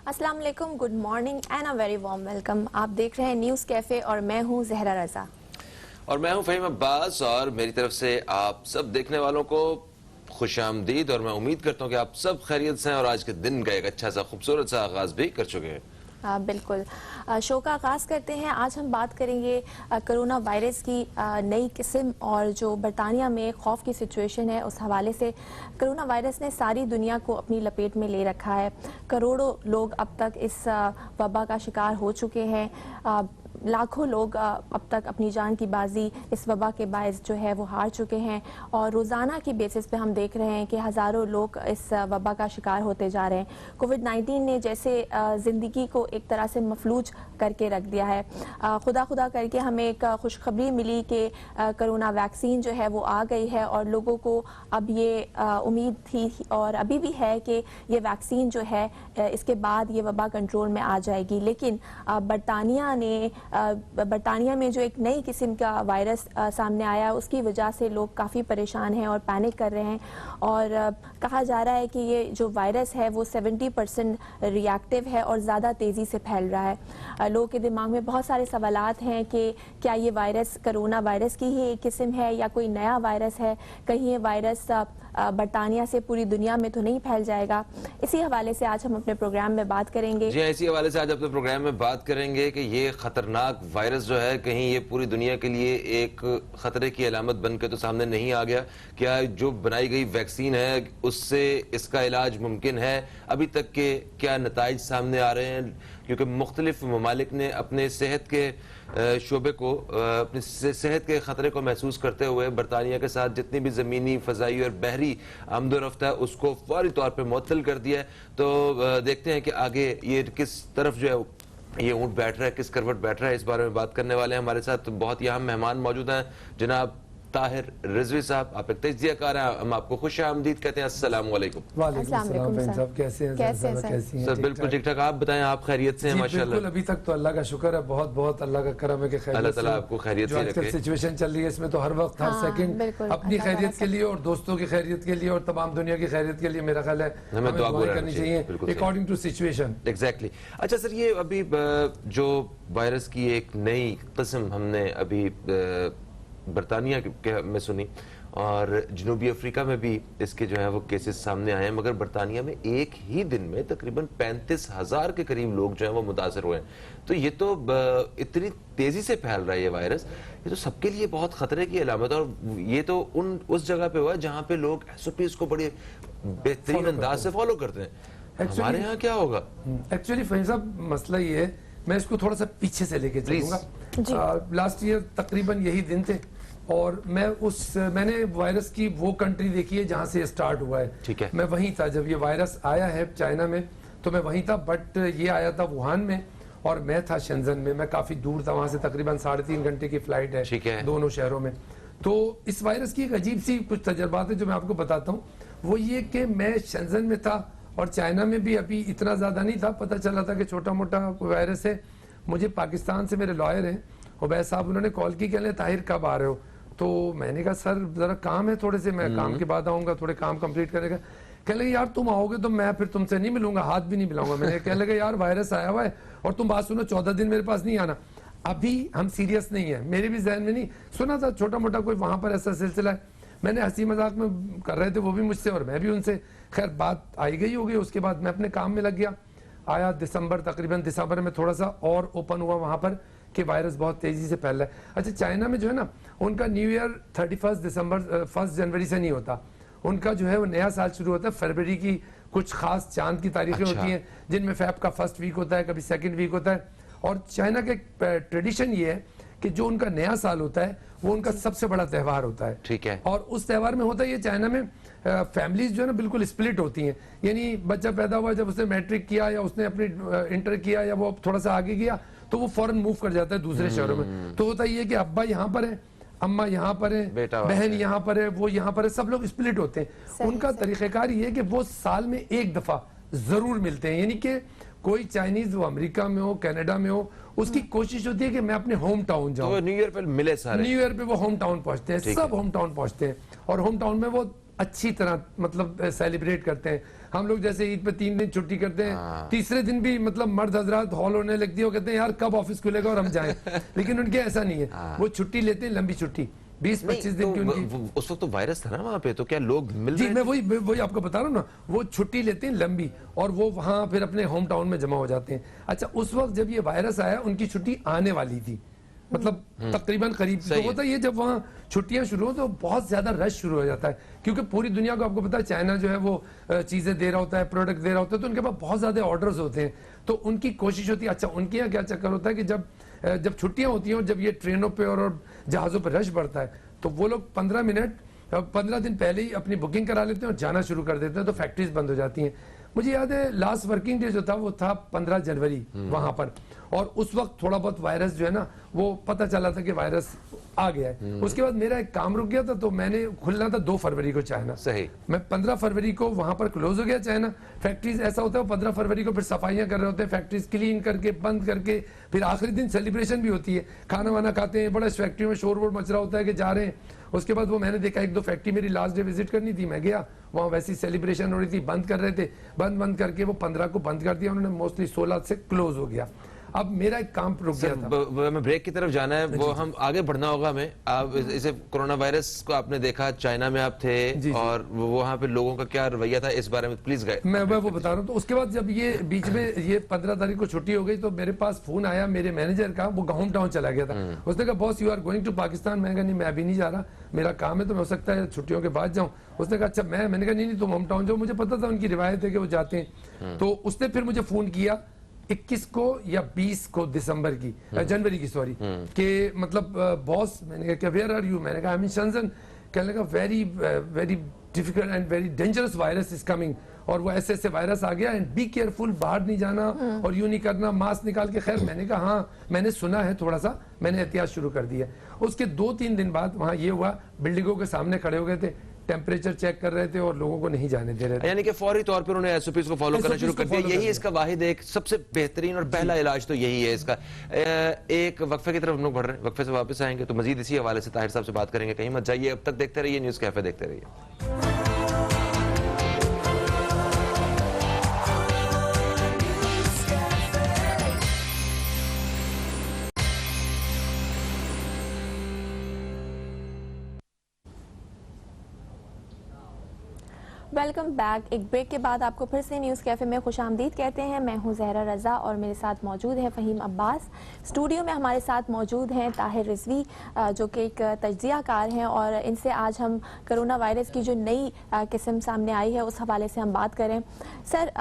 अस्सलाम वालेकुम, good morning and a very warm welcome. आप देख रहे हैं न्यूज़ कैफ़े और मैं हूं जहरा रजा और मैं हूं फ़हीम अब्बास और मेरी तरफ से आप सब देखने वालों को खुशामदीद। और मैं उम्मीद करता हूं कि आप सब खैरियत से हैं और आज के दिन का एक अच्छा सा खूबसूरत सा आगाज़ भी कर चुके हैं। बिल्कुल। शो का आगाज़ करते हैं। आज हम बात करेंगे कोरोना वायरस की नई किस्म और जो बरतानिया में खौफ की सिचुएशन है उस हवाले से। कोरोना वायरस ने सारी दुनिया को अपनी लपेट में ले रखा है। करोड़ों लोग अब तक इस वबा का शिकार हो चुके हैं। लाखों लोग अब तक अपनी जान की बाजी इस वबा के बायस जो है वो हार चुके हैं और रोज़ाना की बेसिस पे हम देख रहे हैं कि हज़ारों लोग इस वबा का शिकार होते जा रहे हैं। कोविड-19 ने जैसे ज़िंदगी को एक तरह से मफलूज करके रख दिया है। खुदा करके हमें एक खुशखबरी मिली कि कोरोना वैक्सीन जो है वो आ गई है और लोगों को अब ये उम्मीद थी और अभी भी है कि ये वैक्सीन जो है इसके बाद ये वबा कंट्रोल में आ जाएगी। लेकिन बरतानिया में जो एक नई किस्म का वायरस सामने आया उसकी वजह से लोग काफ़ी परेशान हैं और पैनिक कर रहे हैं और कहा जा रहा है कि ये जो वायरस है वो 70% रिएक्टिव है और ज़्यादा तेज़ी से फैल रहा है। लोगों के दिमाग में बहुत सारे सवालात हैं कि क्या ये वायरस कोरोना वायरस की ही एक किस्म है या कोई नया वायरस है, कहीं ये वायरस बरतानिया से पूरी दुनिया में तो नहीं फैल जाएगा। इसी हवाले से आज हम अपने प्रोग्राम में बात करेंगे। जी, इसी हवाले से आज अपने प्रोग्राम में बात करेंगे कि ये खतरनाक वायरस जो है कहीं ये पूरी दुनिया के लिए एक खतरे की अलामत बनकर तो सामने नहीं आ गया। क्या जो बनाई गई वैक्सीन है उससे इसका इलाज मुमकिन है? अभी तक के क्या नताइज सामने आ रहे हैं? क्योंकि मुख्तलिफ ममालिक ने अपने सेहत के शोबे को अपनी सेहत के ख़तरे को महसूस करते हुए बरतानिया के साथ जितनी भी ज़मीनी, फ़ज़ाई और बहरी आमदोरफ्त है उसको फौरी तौर पर मुअत्तल कर दिया है। तो देखते हैं कि आगे ये किस तरफ जो है ये ऊँट बैठ रहा है, किस करवट बैठ रहा है। इस बारे में बात करने वाले हैं। हमारे साथ बहुत ही अहम मेहमान मौजूद हैं, जनाब ताहिर रिजवी साहब। आप एक तज्ज़ियाकार हैं, हम आपको खुश आमदीद कहते हैं। अस्सलाम वालेकुम। कैसे हैं? सर बिल्कुल ठीक ठाक। आप बताएं, आप खैरियत से हैं? माशाल्लाह। अभी तक तो अल्लाह का शुक्र है, बहुत बहुत अल्लाह का करम है कि खैरियत अल्लाह ताला आपको खैरियत से रखे। सिचुएशन चल रही है इसमें तो हर वक्त हर सेकंड अपनी खैरियत के लिए और दोस्तों की खैरियत के लिए और तमाम दुनिया की खैरियत के लिए मेरा ख्याल है हमें दुआ करनी चाहिए अकॉर्डिंग टू सिचुएशन। एग्जैक्टली। अच्छा सर, ये अभी जो वायरस की एक नई किस्म हमने अभी बरतानिया में सुनी और जनूबी अफ्रीका में भी इसके जो है वो केसेस सामने आए हैं, मगर बरतानिया में एक ही दिन में तकरीबन 35,000 के करीब लोग जो है वो मुतासर हुए हैं। तो ये तो इतनी तेजी से फैल रहा है ये वायरस, ये तो सबके लिए बहुत खतरे की अलामत है। और ये तो उस जगह पे हुआ जहाँ पे लोग SOPs को बड़े बेहतरीन अंदाज से फॉलो करते हैं। हमारे यहाँ क्या होगा? एक्चुअली फहीम साहब, मसला ये है, मैं इसको थोड़ा सा पीछे से लेके चलूंगा। लास्ट ईयर तकरीबन यही दिन थे और मैंने वायरस की वो कंट्री देखी है जहां से स्टार्ट हुआ है। ठीक है। मैं वहीं था जब ये वायरस आया है चाइना में, तो मैं वहीं था। बट ये आया था वुहान में और मैं था शेंजन में। मैं काफी दूर था वहां से, तकरीबन 3.5 घंटे की फ्लाइट है, ठीक है, दोनों शहरों में। तो इस वायरस की एक अजीब सी कुछ तजर्बात है जो मैं आपको बताता हूँ। वो ये कि मैं शेंजन में था और चाइना में भी अभी इतना ज्यादा नहीं था, पता चला था कि छोटा मोटा वायरस है। मुझे पाकिस्तान से मेरे लॉयर हैं उबैद साहब, उन्होंने कॉल की, कहने ताहिर कब आ रहे हो? तो मैंने कहा सर जरा काम है थोड़े से, मैं काम के बाद आऊंगा, थोड़े काम कंप्लीट करेगा। कहने लगे यार तुम आओगे तो मैं फिर तुमसे नहीं मिलूंगा, हाथ भी नहीं मिलाऊंगा। मैंने कहने लगे यार वायरस आया हुआ है और तुम बात सुनो, 14 दिन मेरे पास नहीं आना। अभी हम सीरियस नहीं है, मेरे भी जहन में नहीं सुना था छोटा मोटा कोई वहां पर ऐसा सिलसिला है। मैंने हंसी मजाक में कर रहे थे वो भी मुझसे और मैं भी उनसे, खैर बात आई गई होगी। उसके बाद मैं अपने काम में लग गया। आया तकरीबन दिसंबर में थोड़ा सा और ओपन हुआ वहां पर कि वायरस बहुत तेजी से फैल रहा है। अच्छा, चाइना में जो है ना, उनका न्यू ईयर 1 जनवरी से नहीं होता। उनका जो है वो नया साल शुरू होता है फरवरी की कुछ खास चांद की तारीखें होती हैं, जिनमें फेब का फर्स्ट वीक होता है, कभी सेकंड वीक होता है। और चाइना के ट्रेडिशन ये है कि जो उनका नया साल होता है वो उनका सबसे बड़ा त्यौहार होता है। ठीक है। और उस त्यौहार में होता है ये, चाइना में फैमिलीज जो है ना बिल्कुल स्प्लिट होती हैं। यानी बच्चा पैदा हुआ, जब उसने मैट्रिक किया या उसने अपनी इंटर किया या वो थोड़ा सा आगे गया तो वो फौरन मूव कर जाता है दूसरे शहरों में। तो होता ये कि अब्बा यहाँ पर है, अम्मा यहाँ पर है, बहन यहाँ पर है, वो यहाँ पर है, सब लोग स्प्लिट होते हैं। उनका तरीक़ेकार ये है कि वो साल में एक दफा जरूर मिलते हैं। यानी कि कोई चाइनीज वो अमेरिका में हो, कनाडा में हो, उसकी कोशिश होती है कि मैं अपने होम टाउन जाऊं। तो न्यू ईयर पे मिले सारे, न्यू ईयर पे वो होम टाउन पहुंचते हैं, सब होम टाउन पहुंचते हैं और होम टाउन में वो अच्छी तरह मतलब सेलिब्रेट करते हैं। हम लोग जैसे ईद पे 3 दिन छुट्टी करते हैं, तीसरे दिन भी मतलब मर्द हजरात हॉल होने लगती है, वो कहते हैं यार कब ऑफिस खुलेगा और हम जाएं। लेकिन उनके ऐसा नहीं है, वो छुट्टी लेते हैं, लंबी छुट्टी 20-25 दिन की उनकी। उस वक्त तो वायरस था ना वहाँ पे, तो क्या लोग मिल जी रहे मैं वही आपको बता रहा हूँ ना, वो छुट्टी लेते हैं लंबी और वो वहां फिर अपने होम टाउन में जमा हो जाते हैं। अच्छा उस वक्त जब ये वायरस आया उनकी छुट्टी आने वाली थी, मतलब तकरीबन करीब तो होता है ये, जब वहाँ छुट्टियां शुरू हो तो बहुत ज्यादा रश शुरू हो जाता है, क्योंकि पूरी दुनिया को आपको पता है चाइना जो है वो चीजें दे रहा होता है, प्रोडक्ट दे रहा होता है, तो उनके पास बहुत ज्यादा ऑर्डर्स होते हैं। तो उनकी कोशिश होती है, अच्छा उनके यहाँ क्या चक्कर होता है कि जब छुट्टियां होती हैं और जब ये ट्रेनों पे और जहाजों पर रश बढ़ता है, तो वो लोग 15 दिन पहले ही अपनी बुकिंग करा लेते हैं और जाना शुरू कर देते हैं, तो फैक्ट्रीज बंद हो जाती हैं। मुझे याद है लास्ट वर्किंग डे जो था वो था 15 जनवरी वहां पर, और उस वक्त थोड़ा बहुत वायरस जो है ना वो पता चला था कि वायरस आ गया है। उसके बाद मेरा एक काम रुक गया था, तो मैंने खुलना था 2 फरवरी को चाइना, सही, मैं 15 फरवरी को वहां पर क्लोज हो गया चाइना। फैक्ट्रीज ऐसा होता है 15 फरवरी को फिर सफाइयां कर रहे होते हैं, फैक्ट्रीज क्लीन करके बंद करके, फिर आखिरी दिन सेलिब्रेशन भी होती है, खाना वाना खाते हैं, बड़ा फैक्ट्री में शोर वोर मच रहा होता है कि जा रहे हैं। उसके बाद वो मैंने देखा 1-2 फैक्ट्री मेरी लास्ट डे विजिट करनी थी, मैं गया वहाँ वैसी सेलिब्रेशन हो रही थी, बंद कर रहे थे, बंद करके वो 15 को बंद कर दिया उन्होंने, मोस्टली 16 से क्लोज हो गया। अब मेरा एक काम रुक गया था। हमें ब्रेक की तरफ जाना है, वो हम आगे बढ़ना होगा हमें। आप इसे कोरोना वायरस को आपने देखा, चाइना में आप थे और वहाँ पे लोगों का क्या रवैया था, इस बारे में प्लीज गए। मैं वो बता रहा हूँ। तो उसके बाद जब ये बीच में ये 15 तारीख को छुट्टी हो गई, तो मेरे पास फोन आया मेरे मैनेजर का, वो होम टाउन चला गया था। उसने कहा boss you are going to Pakistan. मैंने कहा नहीं मैं अभी नहीं जा रहा, मेरा काम है, तो हो सकता है छुट्टियों के बाद जाऊं। उसने कहा अच्छा, मैंने कहा नहीं तुम होम टाउन जाओ। मुझे पता था उनकी रिवायत है कि वो जाते हैं। तो उसने फिर मुझे फोन किया 21 को या 20 को दिसंबर की, जनवरी की सॉरी, कि मतलब बॉस, मैंने कहा वेयर आर यू, मैंने कहा आई एम इन शंजन। कहने लगा very difficult and very dangerous virus is coming, और वो ऐसे वायरस आ गया एंड बी केयरफुल, बाहर नहीं जाना और यूं नहीं करना, मास्क निकाल के। खैर मैंने कहा हाँ मैंने सुना है, थोड़ा सा मैंने एहतियात शुरू कर दिया। उसके 2-3 दिन बाद वहाँ ये हुआ, बिल्डिंगों के सामने खड़े हो गए थे, टेम्परेचर चेक कर रहे थे और लोगों को नहीं जाने दे रहे थे। यानी कि फौरी तौर पर उन्होंने एसओपीज को फॉलो करना शुरू कर दिया। यही इसका वाहिद एक सबसे बेहतरीन और पहला इलाज तो यही है इसका। एक वक्फे की तरफ हम लोग बढ़ रहे हैं, वक्फे से वापस आएंगे तो मजीद इसी हवाले से ताहिर साहब से बात करेंगे। कहीं मत जाइए, अब तक देखते रहिए न्यूज़ कैफे, देखते रहिए। Welcome back. एक ब्रेक के बाद आपको फिर से न्यूज़ कैफे में खुशामदीद कहते हैं। मैं हूं जहरा रजा और मेरे साथ मौजूद है फ़हीम अब्बास। स्टूडियो में हमारे साथ मौजूद हैं ताहिर रिजवी, जो कि एक तज्जियाकार हैं, और इनसे आज हम कोरोना वायरस की जो नई किस्म सामने आई है उस हवाले से हम बात करें। सर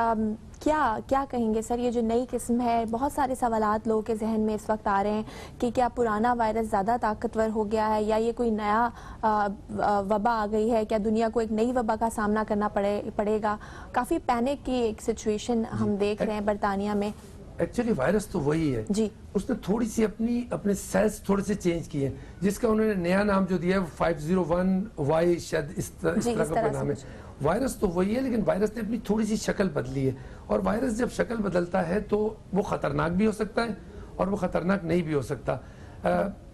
क्या कहेंगे सर, ये जो नई किस्म है, बहुत सारे सवालात लोगों के जहन में इस वक्त आ रहे हैं कि क्या पुराना वायरस ज़्यादा ताकतवर हो गया है या ये कोई नया वबा आ गई है, क्या दुनिया को एक नई वबा का सामना करना पड़ेगा। काफ़ी पैनिक की एक सिचुएशन हम देख रहे हैं बरतानिया में। एक्चुअली वायरस तो वही है जी, उसने थोड़ी सी अपने सेल्स थोड़े से चेंज किए, जिसका उन्होंने नया नाम जो दिया है 501Y, शायद इस तरह का नाम है। वायरस तो वही है, लेकिन वायरस ने अपनी थोड़ी सी शक्ल बदली है, और वायरस जब शक्ल बदलता है तो वो खतरनाक भी हो सकता है और वो खतरनाक नहीं भी हो सकता।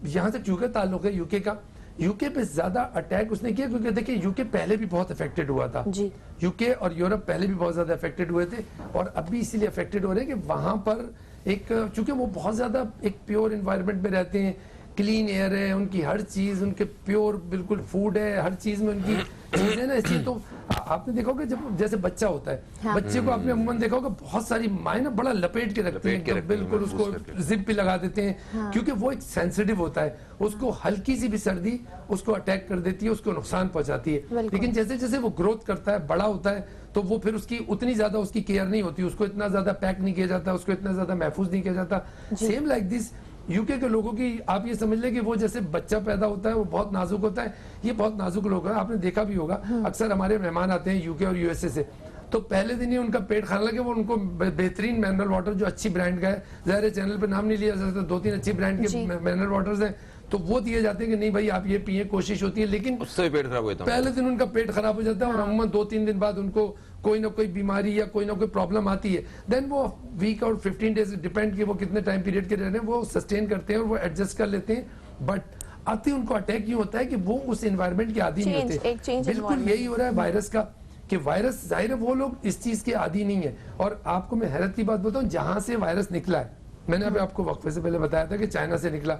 यहाँ से क्योंकि ताल्लुक है यूके का, यूके पे ज्यादा अटैक उसने किया क्योंकि देखिए यूके पहले भी बहुत अफेक्टेड हुआ था जी। यूके और यूरोप पहले भी बहुत ज्यादा अफेक्टेड हुए थे, और अब भी इसीलिए अफेक्टेड हो रहे हैं कि वहां पर एक, चूंकि वो बहुत ज्यादा एक प्योर एनवायरनमेंट में रहते हैं, क्लीन एयर है उनकी, हर चीज उनके प्योर बिल्कुल फूड है, हर चीज में उनकी चीजें ना ऐसी। तो आपने देखा होगा जब जैसे बच्चा होता है, हाँ। बच्चे को आपने अमूमन देखा होगा बहुत सारी माएं ना बड़ा लपेट के रखती हैं, बिल्कुल उसको जिप पे लगा देते हैं, हाँ। क्योंकि वो एक सेंसिटिव होता है, उसको हल्की सी भी सर्दी उसको अटैक कर देती है, उसको नुकसान पहुंचाती है। लेकिन जैसे जैसे वो ग्रोथ करता है, बड़ा होता है, तो वो फिर उसकी उतनी ज्यादा उसकी केयर नहीं होती, उसको इतना ज्यादा पैक नहीं किया जाता, उसको इतना ज्यादा महफूज नहीं किया जाता। सेम लाइक दिस यूके के लोगों की आप ये समझ लें कि वो जैसे बच्चा पैदा होता है वो बहुत नाजुक होता है, ये बहुत नाजुक लोग हैं, आपने देखा भी होगा। अक्सर हमारे मेहमान आते हैं यूके और यूएसए से, तो पहले दिन ही उनका पेट खाने लगे, वो उनको बेहतरीन मिनरल वाटर जो अच्छी ब्रांड का है, ज़ाहिर चैनल पे नाम नहीं लिया जा सकता, 2-3 अच्छी ब्रांड के मिनरल वाटर्स हैं, तो वो दिए जाते हैं कि नहीं भाई आप ये पिए, कोशिश होती है, लेकिन उससे पेट खराब होता है, पहले दिन उनका पेट खराब हो जाता है और अमूमन 2-3 दिन बाद उनको कोई ना कोई बीमारी या कोई ना कोई प्रॉब्लम आती है। देन वो वीक और 15 डेज डिपेंड कि वो कितने टाइम पीरियड के रह रहे हैं, वो सस्टेन करते हैं और वो एडजस्ट कर लेते हैं। बट आते उनको अटैक यूं होता है कि वो उस एनवायरनमेंट के आदी नहीं होते। बिल्कुल यही हो रहा है वायरस का, कि वायरस जाहिर है वो लोग इस चीज के आदी नहीं है। और आपको मैं हैरत की बात बताऊं, जहां से वायरस निकला है, मैंने अभी आपको वक्फे से पहले बताया था कि चाइना से निकला।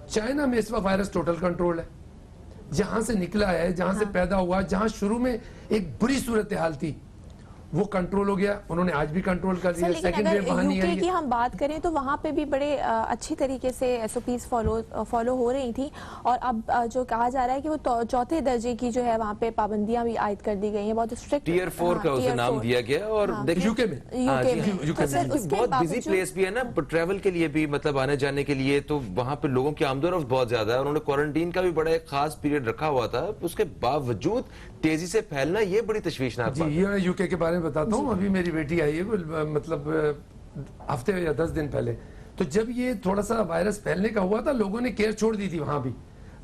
चाइना में इस वक्त वायरस टोटल कंट्रोल है। जहां से निकला है, जहां से पैदा हुआ, जहां शुरू में एक बुरी सूरत हाल थी, वो कंट्रोल हो गया। उन्होंने आज भी कंट्रोल कर दिया। सेकंड वेव वहां नहीं आई। की हम बात करें तो वहां पे भी बड़े अच्छी तरीके से एसओपीज फॉलो हो रही थी। और अब जो कहा जा रहा है कि वो चौथे दर्जे की जो है वहां पे पाबंदियां भी आयद कर दी गई हैं, बहुत स्ट्रिक्ट टियर 4 का उसे नाम दिया गया। और देखिए यूके में बहुत बिजी प्लेस भी है ना ट्रैवल के लिए भी, मतलब आने जाने के लिए, तो वहां पे लोगों की आमदोरफ्त बहुत ज्यादा है। उन्होंने क्वारंटीन का भी बड़ा एक खास पीरियड रखा हुआ था, उसके बावजूद तेजी से फैलना ये बड़ी तशवीशनाक बात है। ये मैं यूके के बारे में बताता हूँ। अभी मेरी बेटी आई है मतलब हफ्ते या 10 दिन पहले, तो जब ये थोड़ा सा वायरस फैलने का हुआ था, लोगों ने केयर छोड़ दी थी। वहां भी,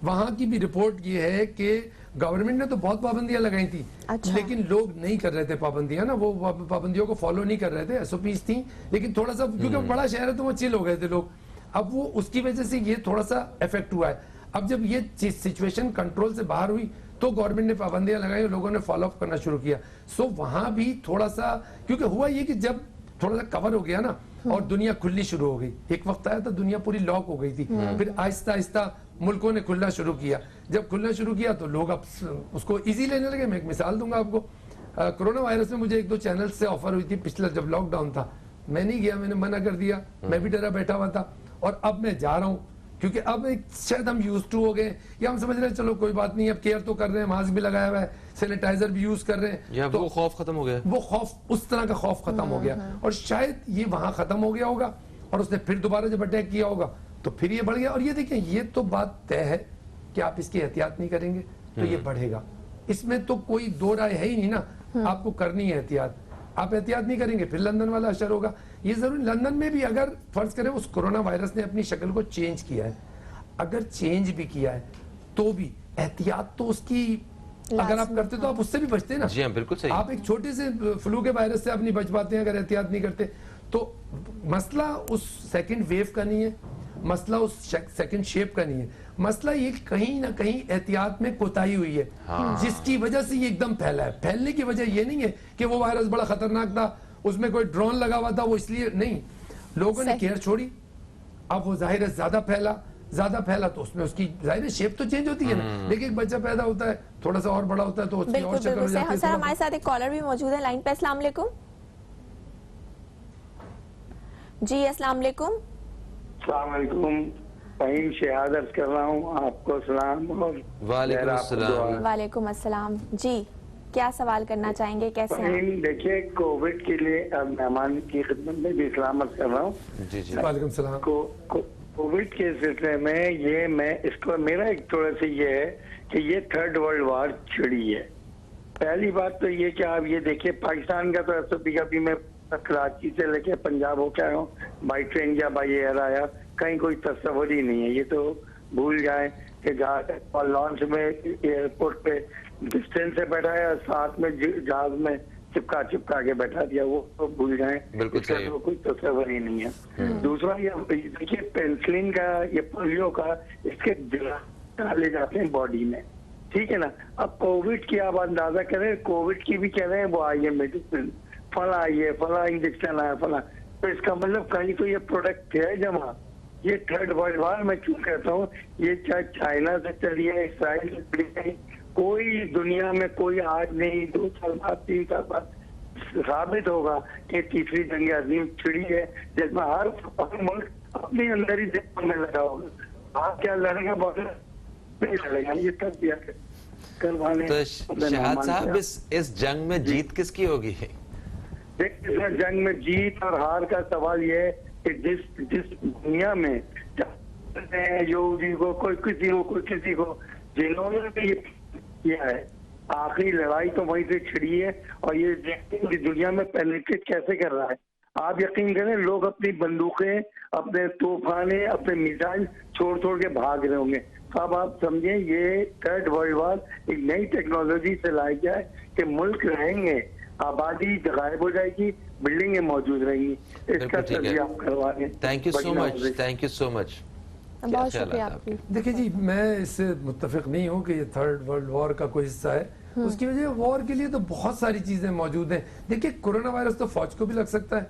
वहां की भी रिपोर्ट ये है कि गवर्नमेंट ने तो बहुत पाबंदियां लगाई थी। अच्छा। लेकिन लोग नहीं कर रहे थे पाबंदियां ना, वो पाबंदियों को फॉलो नहीं कर रहे थे। एसओपीज थी, लेकिन थोड़ा सा क्योंकि बड़ा शहर है तो वो चिल हो गए थे लोग। अब वो उसकी वजह से ये थोड़ा सा इफेक्ट हुआ है। अब जब ये सिचुएशन कंट्रोल से बाहर हुई तो गवर्नमेंट ने पाबंदियां लगाई और लोगों ने फॉलो अप करना शुरू किया। सो वहां भी थोड़ा सा, क्योंकि हुआ ये कि जब थोड़ा सा कवर हो गया ना और दुनिया खुलनी शुरू हो गई, एक वक्त आया तो दुनिया पूरी लॉक हो गई थी, फिर आहिस्ता आहिस्ता मुल्कों ने खुलना शुरू किया। जब खुलना शुरू किया तो लोग अब उसको इजी लेने लगे। मैं एक मिसाल दूंगा आपको। कोरोना वायरस में मुझे 1-2 चैनल से ऑफर हुई थी पिछला जब लॉकडाउन था। मैं नहीं गया, मैंने मना कर दिया, मैं भी डरा बैठा हुआ था। और अब मैं जा रहा हूँ क्योंकि अब एक शायद हम यूज टू हो गए, या हम समझ रहे हैं चलो कोई बात नहीं, अब केयर तो कर रहे हैं, मास्क भी लगाया हुआ है, सैनिटाइजर भी यूज कर रहे हैं, या तो वो खौफ खत्म हो गया। वो खौफ, उस तरह का खौफ खत्म हो गया। और शायद ये वहां खत्म हो गया होगा और उसने फिर दोबारा जब अटैक किया होगा तो फिर ये बढ़ गया। और ये देखिए, ये तो बात तय है कि आप इसकी एहतियात नहीं करेंगे तो ये बढ़ेगा। इसमें तो कोई दो राय है ही नहीं ना। आपको करनी है एहतियात, आप एहतियात नहीं करेंगे फिर लंदन वाला असर होगा। ये जरूर लंदन में भी अगर फर्ज करें उस कोरोना वायरस ने अपनी शक्ल को चेंज किया है, अगर चेंज भी किया है तो भी एहतियात तो उसकी अगर आप करते तो आप उससे भी बचते ना। जी हाँ, बिल्कुल सही। आप एक छोटे से फ्लू के वायरस से आप नहीं बच पाते हैं अगर एहतियात नहीं करते। तो मसला उस सेकंड वेव का नहीं है, मसला उस सेकंड शेप का नहीं है, मसला ये कहीं ना कहीं एहतियात में कोताही हुई है। जिसकी वजह से ये एकदम फैला है। फैलने की वजह ये नहीं है कि वो वायरस बड़ा खतरनाक था, उसमें कोई ड्रोन लगा हुआ था, वो इसलिए नहीं, लोगों ने केयर छोड़ी। अब वो जाहिर है ज्यादा फैला तो उसमें उसकी जाहिर शेप तो चेंज होती है ना। लेकिन एक बच्चा पैदा होता है, थोड़ा सा और बड़ा होता है तो उसकी और शक्ल हो जाती है। सर हमारे साथ एक कॉलर भी मौजूद है लाइन पे। अस्सलाम वालेकुम जी। अस्सलाम वालेकुम। अस्सलाम वालेकुम। फ़हीम शहाद अर्ज कर रहा हूँ, आपको सलाम। और वालेकुम अस्सलाम जी। क्या सवाल करना चाहेंगे, कैसे हैं? देखिए, कोविड के लिए अब मेहमान की खिदमत में भी सलाम अर्ज कर रहा हूँ। जी जी, वालेकुम सलाम। कोविड के सिलसिले में ये मैं इसको, मेरा एक थोड़ा सा ये है कि ये थर्ड वर्ल्ड वार छिड़ी है। पहली बात तो ये कि आप ये देखिए, पाकिस्तान का तो एसओपी का भी मैं कराची से लेके पंजाब होके आया हूँ, बाई ट्रेन या बाई एयर आया, कहीं कोई तस्वर ही नहीं है। ये तो भूल जाए कि लॉन्च में एयरपोर्ट पे डिस्टेंस से बैठाया, साथ में जहाज में चिपका के बैठा दिया, वो तो भूल जाए। इसका तो कोई तस्वर ही नहीं है। दूसरा ये देखिए, पेंसिलिन का, ये पोलियो का, इसके डाले जाते हैं बॉडी में, ठीक है ना। अब कोविड की आप अंदाजा करें, कोविड की भी कह रहे हैं वो आई है मेडिसिन, फला आई है, फला इंजेक्शन आया, फला, तो इसका मतलब कहीं तो ये प्रोडक्ट है जमा। ये थर्ड वर्ल्ड वार मैं क्यों कहता हूँ, ये चाहे चाइना से चली है, इसराइल से चली है, कोई दुनिया में कोई आज नहीं, 2 साल बाद, 3 साल बाद साबित होगा कि तीसरी जंग अजीम छिड़ी है, जिसमें हर मुल्क अपने अंदर ही में लगा होगा। आप क्या लड़ेगा, बॉर्डर नहीं लड़ेगा, ये तक दिया करवाने। तो शहाद साहब, इस जंग में जीत किसकी होगी? देखिए, जंग में जीत और हार का सवाल ये है कि जिस दुनिया में योगी को, कोई किसी को जिन्होंने भी ये किया है, आखिरी लड़ाई तो वहीं से छिड़ी है। और ये देखते दुनिया में पेनिट्रेट कैसे कर रहा है। आप यकीन करें, लोग अपनी बंदूकें, अपने तूफाने, अपने मिसाइल छोड़ के भाग रहे होंगे। अब आप समझें, ये थर्ड वर्ल्ड वार एक नई टेक्नोलॉजी से लाई जाए कि मुल्क रहेंगे, आबादी गायब हो जाएगी, बिल्डिंगें मौजूद रहेंगी। इसका तजज़िया आप करवा दें। Thank you so much, thank you so much. बहुत ख्याल शुक्रिया आता है आपकी। देखिए जी, मैं इससे मुत्तफिक नहीं हूँ कि ये थर्ड वर्ल्ड वॉर का कोई हिस्सा है। उसकी वजह वॉर के लिए तो बहुत सारी चीजें मौजूद हैं। देखिए, कोरोना वायरस तो फौज को भी लग सकता है,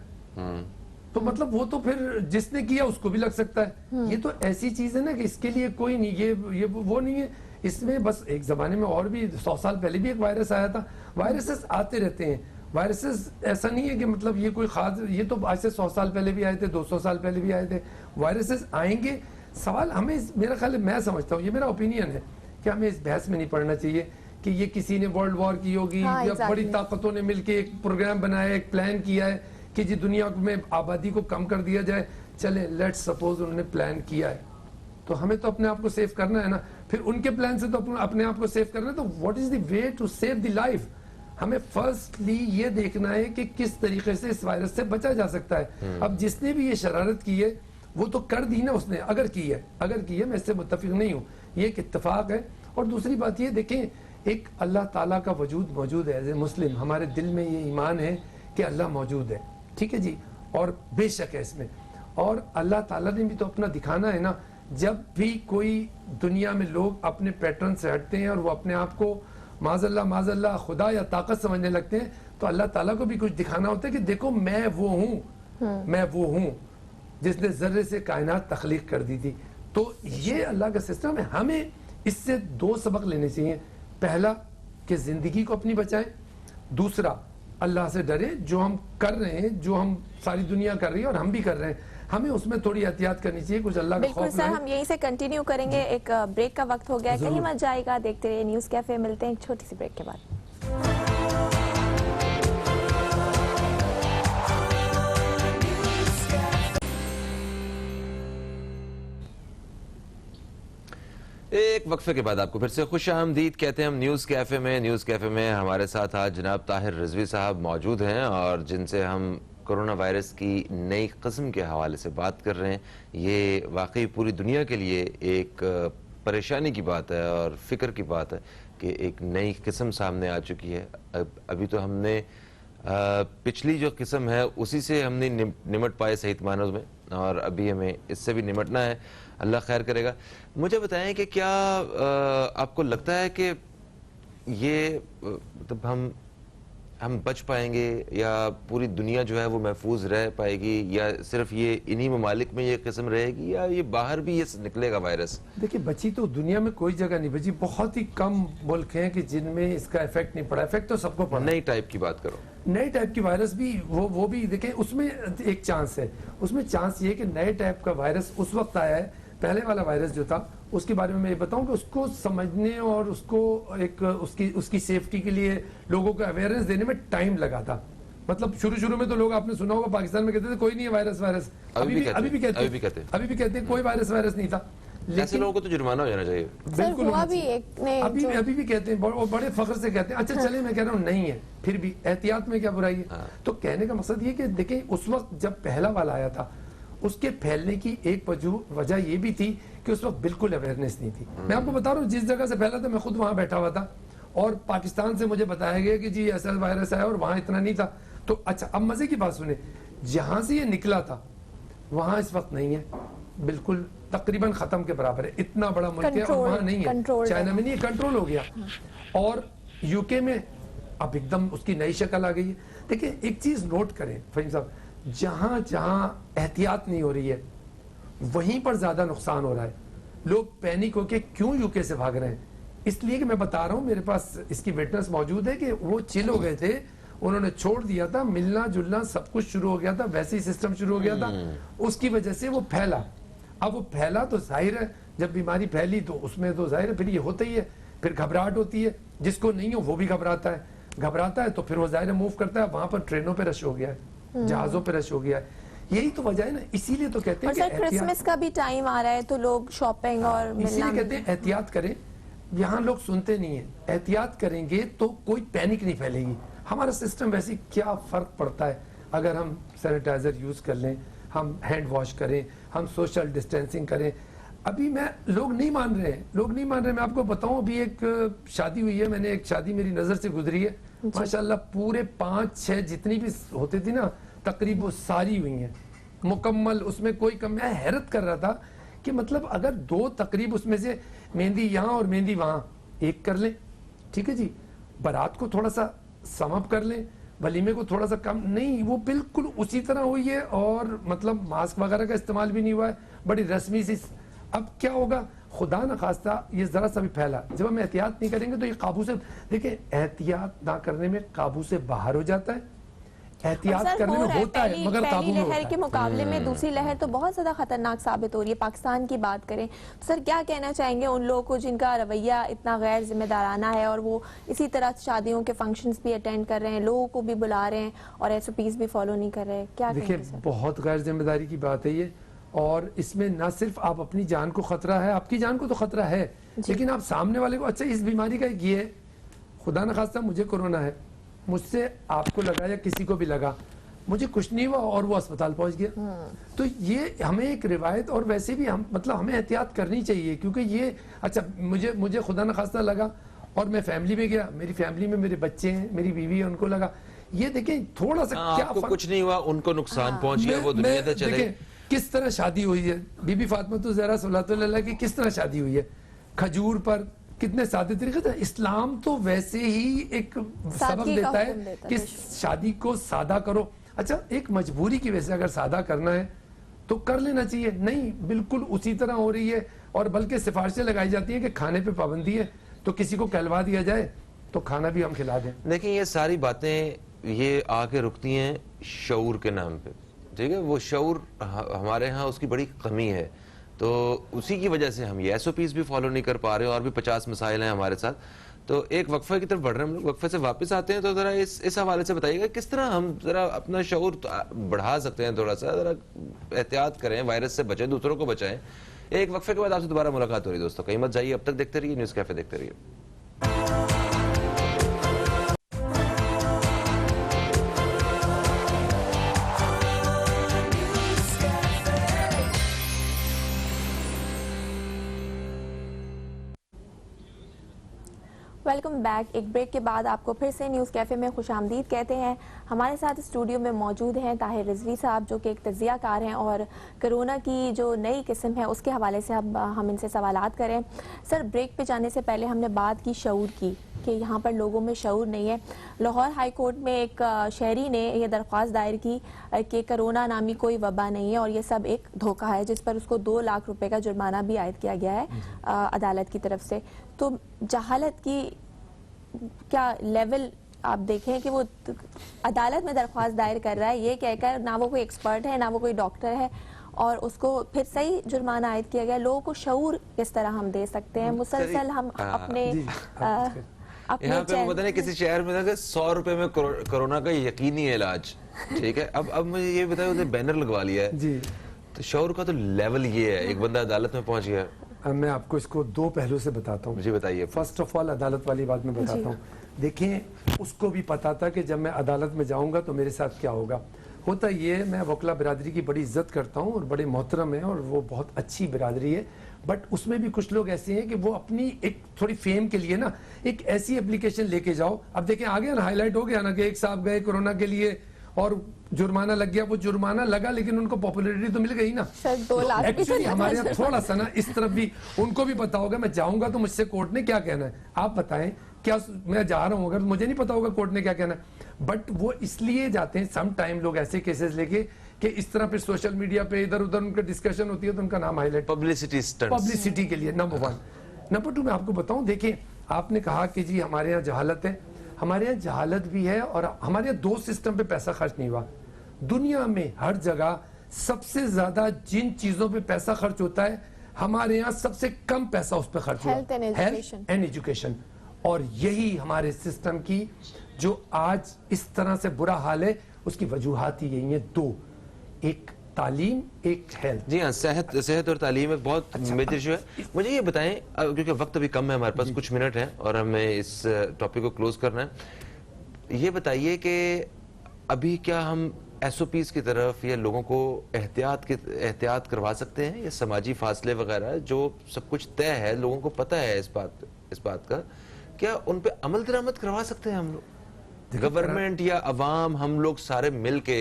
तो मतलब वो तो फिर जिसने किया उसको भी लग सकता है। ये तो ऐसी चीज है ना कि इसके लिए कोई नहीं, ये वो नहीं है। इसमें बस एक जमाने में और भी 100 साल पहले भी एक वायरस आया था। वायरसेस आते रहते हैं। वायरसेस ऐसा नहीं है कि मतलब ये कोई खास, ये तो आज से 100 साल पहले भी आए थे, 200 साल पहले भी आए थे। वायरसेस आएंगे। सवाल हमें, मेरा ख्याल है, मैं समझता हूँ, ये मेरा ओपिनियन है कि हमें इस बहस में नहीं पड़ना चाहिए कि ये किसी ने वर्ल्ड वॉर की होगी, हाँ, या exactly. बड़ी ताकतों ने मिलकर एक प्रोग्राम बनाया, एक प्लान किया है कि जी दुनिया में आबादी को कम कर दिया जाए। चले, लेट्स सपोज उन्होंने प्लान किया है, तो हमें तो अपने आप को सेव करना है ना। फिर उनके प्लान से तो अपने आप को सेव करना है, तो what is the way to save the life? हमें फर्स्टली ये देखना है कि किस तरीके से इस वायरस से बचा जा सकता है। अब जिसने भी ये शरारत की है वो तो कर दी ना उसने, अगर की है, मैं इससे मुत्तफिक नहीं हूँ, ये एक इत्तेफाक है। और दूसरी बात ये देखें, एक अल्लाह ताला का वजूद मौजूद है। एज ए मुस्लिम हमारे दिल में ये ईमान है कि अल्लाह मौजूद है, ठीक है जी, और बेशक है इसमें। और अल्लाह ताला ने भी तो अपना दिखाना है ना। जब भी कोई दुनिया में लोग अपने पैटर्न से हटते हैं और वो अपने आप को माज़अल्लाह खुदा या ताकत समझने लगते हैं, तो अल्लाह ताला को भी कुछ दिखाना होता है कि देखो मैं वो हूँ जिसने जर्रे से कायनात तख्लीक कर दी थी। तो ये अल्लाह का सिस्टम है। हमें इससे 2 सबक लेने चाहिए। पहला कि जिंदगी को अपनी बचाएं, दूसरा अल्लाह से डरे। जो हम कर रहे हैं, जो हम सारी दुनिया कर रही है और हम भी कर रहे हैं, हमें उसमें थोड़ी एहतियात करनी चाहिए, कुछ अल्लाह का बिल्कुल खौफ सर, लाएं। हम यहीं से कंटिन्यू करेंगे। एक ब्रेक का वक्त हो गया है, कहीं मत जाएगा, देखते रहिए न्यूज़ कैफे। मिलते हैं एक छोटी सी ब्रेक के बाद। एक वक्फे के बाद आपको फिर से खुश आमदीद कहते हैं हम न्यूज़ कैफ़े में। न्यूज़ कैफ़े में हमारे साथ आज जनाब ताहिर रिजवी साहब मौजूद हैं और जिनसे हम कोरोना वायरस की नई किस्म के हवाले से बात कर रहे हैं। ये वाकई पूरी दुनिया के लिए एक परेशानी की बात है और फ़िक्र की बात है कि एक नई किस्म सामने आ चुकी है। अभी तो हमने पिछली जो किस्म है उसी से हमने निमट पाए सही मानों में, और अभी हमें इससे भी निमटना है। अल्लाह खैर करेगा। मुझे बताएं कि क्या आपको लगता है कि ये मतलब हम बच पाएंगे या पूरी दुनिया जो है वो महफूज रह पाएगी, या सिर्फ ये इन्हीं ममालिक में ये किस्म रहेगी, या ये बाहर भी ये निकलेगा वायरस? देखिए, बची तो दुनिया में कोई जगह नहीं बची। बहुत ही कम मुल्क हैं कि जिनमें इसका इफेक्ट नहीं पड़ा। इफेक्ट तो सबको पड़ा। नई टाइप की बात करो, नए टाइप की वायरस भी वो भी देखें, उसमें एक चांस है। उसमें चांस ये कि नए टाइप का वायरस उस वक्त आया है। पहले वाला वायरस जो था उसके बारे में मैं ये बताऊं कि उसको समझने और उसको एक उसकी सेफ्टी के लिए लोगों को अवेयरनेस देने में टाइम लगा था। मतलब शुरू में तो लोग, आपने सुना होगा, पाकिस्तान में कहते थे कोई नहीं है वायरस। अभी भी कहते हैं कोई वायरस नहीं था। ऐसे लोगों को तो जुर्माना हो जाना चाहिए। बिल्कुल हुआ भी एक ने अभी भी कहते हैं, बड़े फख्र से कहते हैं। अच्छा चले, मैं कह रहा हूँ नहीं है, फिर भी एहतियात में क्या बुराई है। तो कहने का मकसद ये कि देखें, उस वक्त जब पहला वाला आया था उसके फैलने की एक वजह ये भी थी कि उस वक्त बिल्कुल अवेयरनेस नहीं थी। मैं आपको बता रहा हूँ, जिस जगह से फैला था मैं खुद वहां बैठा हुआ था और पाकिस्तान से मुझे बताया गया कि जी ऐसा वायरस आया और वहां इतना नहीं था। तो अच्छा, अब मजे की बात सुने, जहां से ये निकला था वहां इस वक्त नहीं है, बिल्कुल तकरीबन खत्म के बराबर है। इतना बड़ा मुल्क है और वहां नहीं है। चाइना में नहीं है, कंट्रोल हो गया। और यूके में अब एकदम उसकी नई शक्ल आ गई है। देखिए, एक चीज नोट करें फहीम साहब, जहां जहां एहतियात नहीं हो रही है वहीं पर ज्यादा नुकसान हो रहा है। लोग पैनिक होके क्यों यूके से भाग रहे हैं? इसलिए कि मैं बता रहा हूं, मेरे पास इसकी विटनेस मौजूद है कि वो चिल हो गए थे, उन्होंने छोड़ दिया था, मिलना जुलना सब कुछ शुरू हो गया था, वैसे ही सिस्टम शुरू हो गया था, उसकी वजह से वो फैला। अब वो फैला तो जाहिर है, जब बीमारी फैली तो उसमें तो जाहिर है फिर ये होता ही है, फिर घबराहट होती है। जिसको नहीं हो वो भी घबराता है तो फिर वो जाहिर है मूव करता है। वहां पर ट्रेनों पे रश हो गया है, जहाजों पे रश हो गया है। यही तो वजह है ना, इसीलिए तो कहते हैं कि क्रिसमस का भी टाइम आ रहा है तो लोग शॉपिंग और इसीलिए कहते हैं एहतियात करें। यहाँ लोग सुनते नहीं है। एहतियात करेंगे तो कोई पैनिक नहीं फैलेगी। हमारा सिस्टम वैसे क्या फर्क पड़ता है अगर हम सैनिटाइजर यूज कर लें, हम हैंड वॉश करें, हम सोशल डिस्टेंसिंग करें। अभी लोग नहीं मान रहे। मैं आपको बताऊं, अभी एक शादी हुई है, मैंने एक शादी मेरी नजर से गुजरी है, माशाल्लाह पूरे 5-6 जितनी भी होती थी ना तकरीब वो सारी हुई हैं मुकम्मल, उसमें कोई कम। मैं हैरत कर रहा था कि मतलब अगर 2 तकरीब उसमें से मेहंदी यहाँ और मेहंदी वहां एक कर लें, ठीक है जी, बारात को थोड़ा सा समअप कर लें, वलीमे को थोड़ा सा कम नहीं, वो बिल्कुल उसी तरह हुई है और मतलब मास्क वगैरह का इस्तेमाल भी नहीं हुआ है, बड़ी रस्मी सी। अब क्या होगा, खुदा न खास्ता ये जरा सा भी फैला, जब हम एहतियात नहीं करेंगे तो ये काबू से, देखिए एहतियात ना करने में काबू से बाहर हो जाता है, एहतियात करने में होता है मगर काबू में होता लहर है। के मुकाबले में दूसरी लहर तो बहुत ज्यादा खतरनाक साबित हो रही है। पाकिस्तान की बात करें तो सर क्या कहना चाहेंगे उन लोगों को जिनका रवैया इतना गैर जिम्मेदाराना है और वो इसी तरह शादियों के फंक्शंस भी अटेंड कर रहे हैं, लोगों को भी बुला रहे हैं और SOPs भी फॉलो नहीं कर रहे हैं, क्या देखिए कहेंगे सर? बहुत गैर जिम्मेदारी की बात है ये, और इसमें ना सिर्फ आप अपनी जान को खतरा है, आपकी जान को तो खतरा है, लेकिन आप सामने वाले को, अच्छा इस बीमारी का एक ये है, खुदा न खास्ता मुझे कोरोना है, मुझसे आपको लगा या किसी को भी लगा, मुझे कुछ नहीं हुआ और वो अस्पताल पहुंच गया, तो ये हमें एक रिवायत, और वैसे भी हम मतलब हमें एहतियात करनी चाहिए, क्योंकि ये अच्छा मुझे खुदा न खास्ता लगा और मैं फैमिली में गया, मेरी फैमिली में मेरे बच्चे हैं, मेरी बीवी है, उनको लगा, ये देखें थोड़ा सा क्या आपको कुछ नहीं हुआ, उनको नुकसान पहुंच गया, वो दुनिया से चले। देखें किस तरह शादी हुई है, बीबी फातिमा तो ज़हरा सल्लल्लाहु की किस तरह शादी हुई है, खजूर पर, कितने सादे तरीके से। इस्लाम तो वैसे ही एक सबक देता है कि शादी को सादा करो। अच्छा एक मजबूरी की वजह से अगर सादा करना है तो कर लेना चाहिए, नहीं बिल्कुल उसी तरह हो रही है, और बल्कि सिफारिशें लगाई जाती हैं कि खाने पे पाबंदी है तो किसी को कहलवा दिया जाए तो खाना भी हम खिला दें। देखिए ये सारी बातें ये आके रुकती हैं शऊर के नाम पे, ठीक है, वो शऊर हमारे यहाँ उसकी बड़ी कमी है, तो उसी की वजह से हम ये SOPs भी फॉलो नहीं कर पा रहे हैं और भी 50 मसाइल हैं हमारे साथ। तो एक वक्फे की तरफ बढ़ रहे हैं हम लोग, वक्फे से वापस आते हैं, तो जरा इस हवाले से बताइएगा किस तरह हम जरा अपना शऊर बढ़ा सकते हैं, थोड़ा सा जरा एहतियात करें, वायरस से बचें, दूसरों को बचाएं। एक वक्फे के बाद आपसे दोबारा मुलाकात हो रही है दोस्तों, कहीं मत जाइए, अब तक देखते रहिए न्यूज़ कैफे, देखते रहिए। Welcome back. एक ब्रेक के बाद आपको फिर से न्यूज़ कैफ़े में खुशामदीद कहते हैं। हमारे साथ स्टूडियो में मौजूद हैं ताहिर रिजवी साहब, जो कि एक तज्ज़ियाकार हैं और कोरोना की जो नई किस्म है उसके हवाले से अब हम इनसे सवालात करें। सर ब्रेक पे जाने से पहले हमने बात की शऊर की कि यहाँ पर लोगों में शऊर नहीं है। लाहौर हाई कोर्ट में एक शहरी ने यह दरख्वास्त दायर की कि कोरोना नामी कोई वबा नहीं है और ये सब एक धोखा है, जिस पर उसको 2 लाख रुपए का जुर्माना भी आयद किया गया है अदालत की तरफ से। तो जहालत की क्या लेवल आप देखें कि वो अदालत में दरख्वास्त दायर कर रहा है ये कहकर, ना वो कोई एक्सपर्ट है ना वो कोई डॉक्टर है, और उसको फिर सही जुर्माना आयद किया गया। लोगों को शऊर किस तरह हम दे सकते हैं? मुसलसल हम अपने यहाँ पे पता नहीं किसी शहर में 100 रुपए में कोरोना का यकीनी इलाज, ठीक है। अब मुझे ये बताओ, उन्हें बैनर लगवा लिया है जी, तो शऊर का तो लेवल ये है, एक बंदा अदालत में पहुंच गया। अब मैं आपको इसको 2 पहलू से बताता हूँ। जी बताइए। फर्स्ट ऑफ ऑल अदालत वाली बात मैं बताता हूँ। देखें उसको भी पता था कि जब मैं अदालत में जाऊंगा तो मेरे साथ क्या होगा। होता ये, मैं वकला बिरादरी की बड़ी इज्जत करता हूँ और बड़े मोहतरम है और वो बहुत अच्छी बिरादरी है, बट उसमें भी कुछ लोग ऐसे हैं कि वो अपनी एक थोड़ी फेम के लिए ना एक ऐसी एप्लीकेशन लेके जाओ। अब देखें आ गया ना, हाईलाइट हो गया ना कि एक साहब गए कोरोना के लिए और जुर्माना लग गया। वो जुर्माना लगा लेकिन उनको पॉपुलैरिटी तो मिल गई ना। एक्चुअली हमारे यहाँ थोड़ा सा ना इस तरफ भी उनको भी पता होगा, मैं जाऊंगा तो मुझसे कोर्ट ने क्या कहना है। आप बताएं क्या मैं जा रहा हूँ, अगर मुझे नहीं पता होगा कोर्ट ने क्या कहना है, बट वो इसलिए जाते हैं सम टाइम लोग ऐसे केसेस लेके कि इस तरह पे सोशल मीडिया पे इधर उधर उनका डिस्कशन होती है तो उनका नाम हाईलाइट, पब्लिसिटी के लिए, नंबर 1। नंबर 2 मैं आपको बताऊं, देखिए आपने कहा कि जी हमारे यहाँ जहालत है, हमारे यहाँ जहालत भी है और हमारे यहाँ 2 सिस्टम पे पैसा खर्च नहीं हुआ। दुनिया में हर जगह सबसे ज्यादा जिन चीजों पे पैसा खर्च होता है, हमारे यहाँ सबसे कम पैसा उस पर खर्च हुआ, हेल्थ एंड एजुकेशन। और यही हमारे सिस्टम की जो आज इस तरह से बुरा हाल है उसकी वजूहात ही यही है 2, एक तालीम, एक हेल्थ। जी हाँ, सेहत और तालीम एक बहुत मेजर इशू है। मुझे ये बताएं, क्योंकि वक्त अभी कम है हमारे पास, कुछ मिनट हैं और हमें इस टॉपिक को क्लोज करना है। ये बताइए कि अभी क्या हम SOPs की तरफ या लोगों को एहतियात करवा सकते हैं, या समाजी फासले वगैरह जो सब कुछ तय है, लोगों को पता है इस बात का, क्या उन पे अमल दरामद करवा सकते हैं हम लोग, गवर्नमेंट या अवाम, हम लोग सारे मिलके?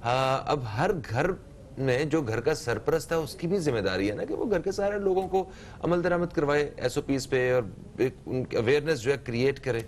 अब हर घर में जो घर का सरपरस्त है उसकी भी जिम्मेदारी है ना कि वो घर के सारे लोगों को अमल दरामद करवाए एसओपीज पे और एक अवेयरनेस जो है क्रिएट करे।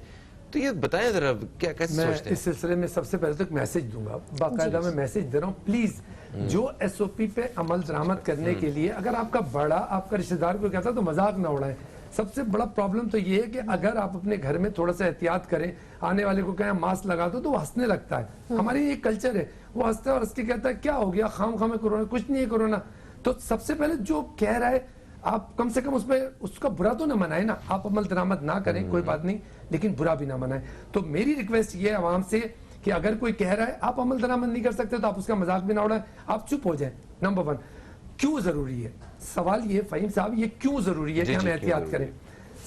तो ये बताएं जरा क्या कैसे सोचते हैं? इस सिलसिले में सबसे पहले तो एक मैसेज दूंगा, बाकायदा मैं मैसेज दे रहा हूँ, प्लीज जो एसओपी पे अमल दरामद करने के लिए अगर आपका बड़ा आपका रिश्तेदार को कहता है तो मजाक ना उड़ाएं। सबसे बड़ा प्रॉब्लम तो ये है कि अगर आप अपने घर में थोड़ा सा एहतियात करें, आने वाले को कहें मास्क लगा दो तो वो हंसने लगता है। हमारी ये कल्चर है, वो हंसता है और हंस के कहता है क्या हो गया, खाम खाम है कोरोना, कुछ नहीं है कोरोना। तो सबसे पहले जो कह रहा है आप कम से कम उसका बुरा तो ना मनाए ना, आप अमल दरामद ना करें कोई बात नहीं, लेकिन बुरा भी ना मनाए। तो मेरी रिक्वेस्ट ये है आवाम से कि अगर कोई कह रहा है आप अमल दरामद नहीं कर सकते तो आप उसका मजाक भी ना उड़ाएं, आप चुप हो जाएं। नंबर 1 क्यों जरूरी है, सवाल ये फहीम साहब ये क्यों जरूरी है कि हम एहतियात करें?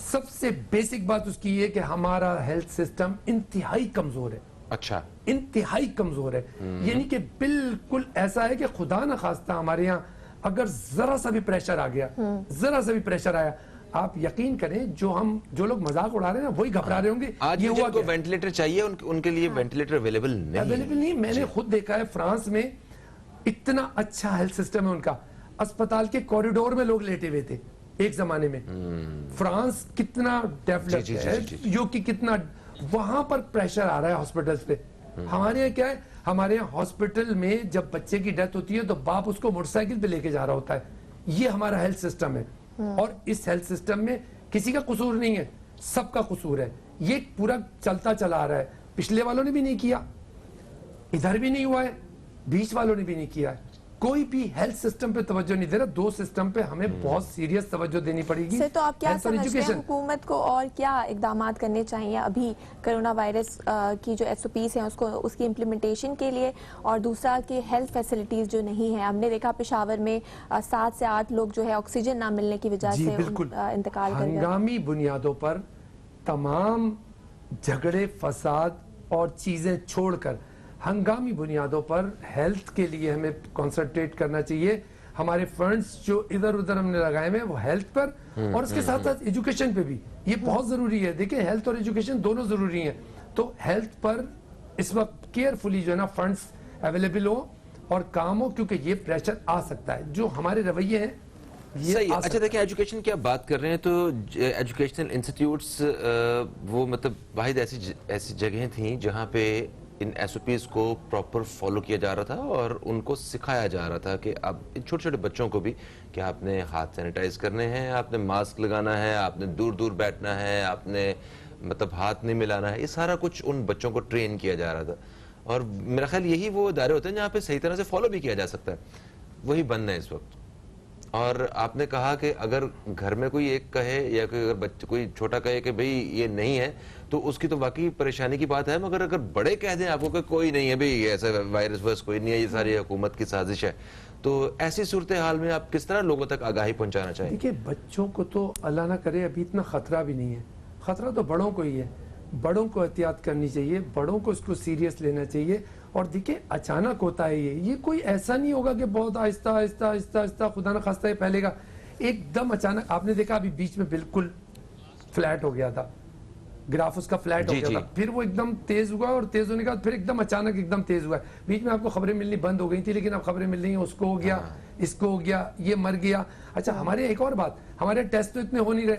सबसे बेसिक बात उसकी ये कि हमारा हेल्थ सिस्टम इंतहाई कमजोर है। अच्छा, इंतहाई कमजोर है, यानी कि बिल्कुल ऐसा है कि खुदा न खास्ता हमारे यहाँ अगर जरा सा भी प्रेशर आ गया, जरा सा भी प्रेशर आया, आप यकीन करें जो लोग मजाक उड़ा रहे हैं ना वही घबरा रहे होंगे। आज ये जिनको वेंटिलेटर चाहिए उनके लिए वेंटिलेटर अवेलेबल नहीं। मैंने खुद देखा है फ्रांस में इतना अच्छा हेल्थ सिस्टम है उनका, अस्पताल के कॉरिडोर में लोग लेटे हुए थे एक जमाने में। फ्रांस कितना डेवलप्ड है, जो कि कितना वहां पर प्रेशर आ रहा है हॉस्पिटल्स पे। हमारे यहाँ क्या है, हमारे यहाँ हॉस्पिटल में जब बच्चे की डेथ होती है तो बाप उसको मोटरसाइकिल पे लेके जा रहा होता है। ये हमारा हेल्थ सिस्टम है और इस हेल्थ सिस्टम में किसी का कसूर नहीं है, सबका कसूर है। ये पूरा चलता चला आ रहा है, पिछले वालों ने भी नहीं किया, इधर भी नहीं हुआ है, बीच वालों ने भी नहीं किया है। कोई भी हेल्थ सिस्टम पे तवज्जो नहीं दे रहा। दो सिस्टम पे हमें बहुत सीरियस तवज्जो देनी पड़ेगी। सर, तो आप क्या समझते हैं हुकूमत को और क्या इकदाम करने चाहिए अभी कोरोना वायरस की जो एसओपीज हैं उसको उसकी इम्प्लीमेंटेशन के लिए, और दूसरा कि हेल्थ फैसिलिटीज जो नहीं है, हमने देखा पेशावर में 7 से 8 लोग जो है ऑक्सीजन ना मिलने की वजह से इंतकाल कर गए। हंगामी बुनियादों पर तमाम झगड़े फसाद और चीजें छोड़कर हंगामी बुनियादों पर हेल्थ के लिए हमें कंसंट्रेट करना चाहिए। हमारे फंड्स जो इधर उधर हमने लगाए हैं वो हेल्थ पर और उसके साथ साथ एजुकेशन पे भी, ये बहुत जरूरी है। देखिए हेल्थ और एजुकेशन दोनों जरूरी हैं, तो हेल्थ पर इस वक्त केयरफुली जो है ना फंड्स अवेलेबल हो और काम हो, क्योंकि ये प्रेशर आ सकता है। जो हमारे रवैये हैं सही। अच्छा देखिए, एजुकेशन की आप बात कर रहे हैं तो एजुकेशनल इंस्टीट्यूट्स वो मतलब वाहिद ऐसी जगहें थी जहाँ पे इन एसओपीज को प्रॉपर फॉलो किया जा रहा था और उनको सिखाया जा रहा था कि आप छोटे छोटे बच्चों को भी कि आपने हाथ सैनिटाइज करने हैं, आपने मास्क लगाना है, आपने दूर दूर बैठना है, आपने मतलब हाथ नहीं मिलाना है। ये सारा कुछ उन बच्चों को ट्रेन किया जा रहा था और मेरा ख्याल यही वो इदारे होते हैं जहाँ पे सही तरह से फॉलो भी किया जा सकता है। वही बंद है इस वक्त। और आपने कहा कि अगर घर में कोई एक कहे या कोई अगर बच्चे कोई छोटा कहे कि भाई ये नहीं है तो उसकी तो वाकई परेशानी की बात है, मगर अगर बड़े कह दें आपको कि कोई नहीं है भाई ऐसा वायरस वर्स कोई नहीं है, ये सारी हुकूमत की साजिश है, तो ऐसी सूरत हाल में आप किस तरह लोगों तक आगाही पहुंचाना चाहिए? देखिए बच्चों को तो अल्लाह ना करे अभी इतना खतरा भी नहीं है, खतरा तो बड़ों को ही है। बड़ों को एहतियात करनी चाहिए, बड़ों को इसको सीरियस लेना चाहिए। और देखिए अचानक होता है ये कोई ऐसा नहीं होगा कि बहुत आहिस्ता आहिस्ता आहिस्ता आहिस्ता खुदा न खास्ता फैलेगा, एकदम अचानक। आपने देखा अभी बीच में बिल्कुल फ्लैट हो गया था, ग्राफ उसका फ्लैट हो गया था, फिर वो एकदम तेज हुआ और तेज होने के बाद फिर एकदम अचानक एकदम तेज हुआ। बीच में आपको खबरें मिलनी बंद हो गई थी, लेकिन अब खबरें मिल रही हैं उसको हो गया, इसको हो गया, ये मर गया। अच्छा हमारे एक और बात, हमारे टेस्ट तो इतने हो नहीं रहे,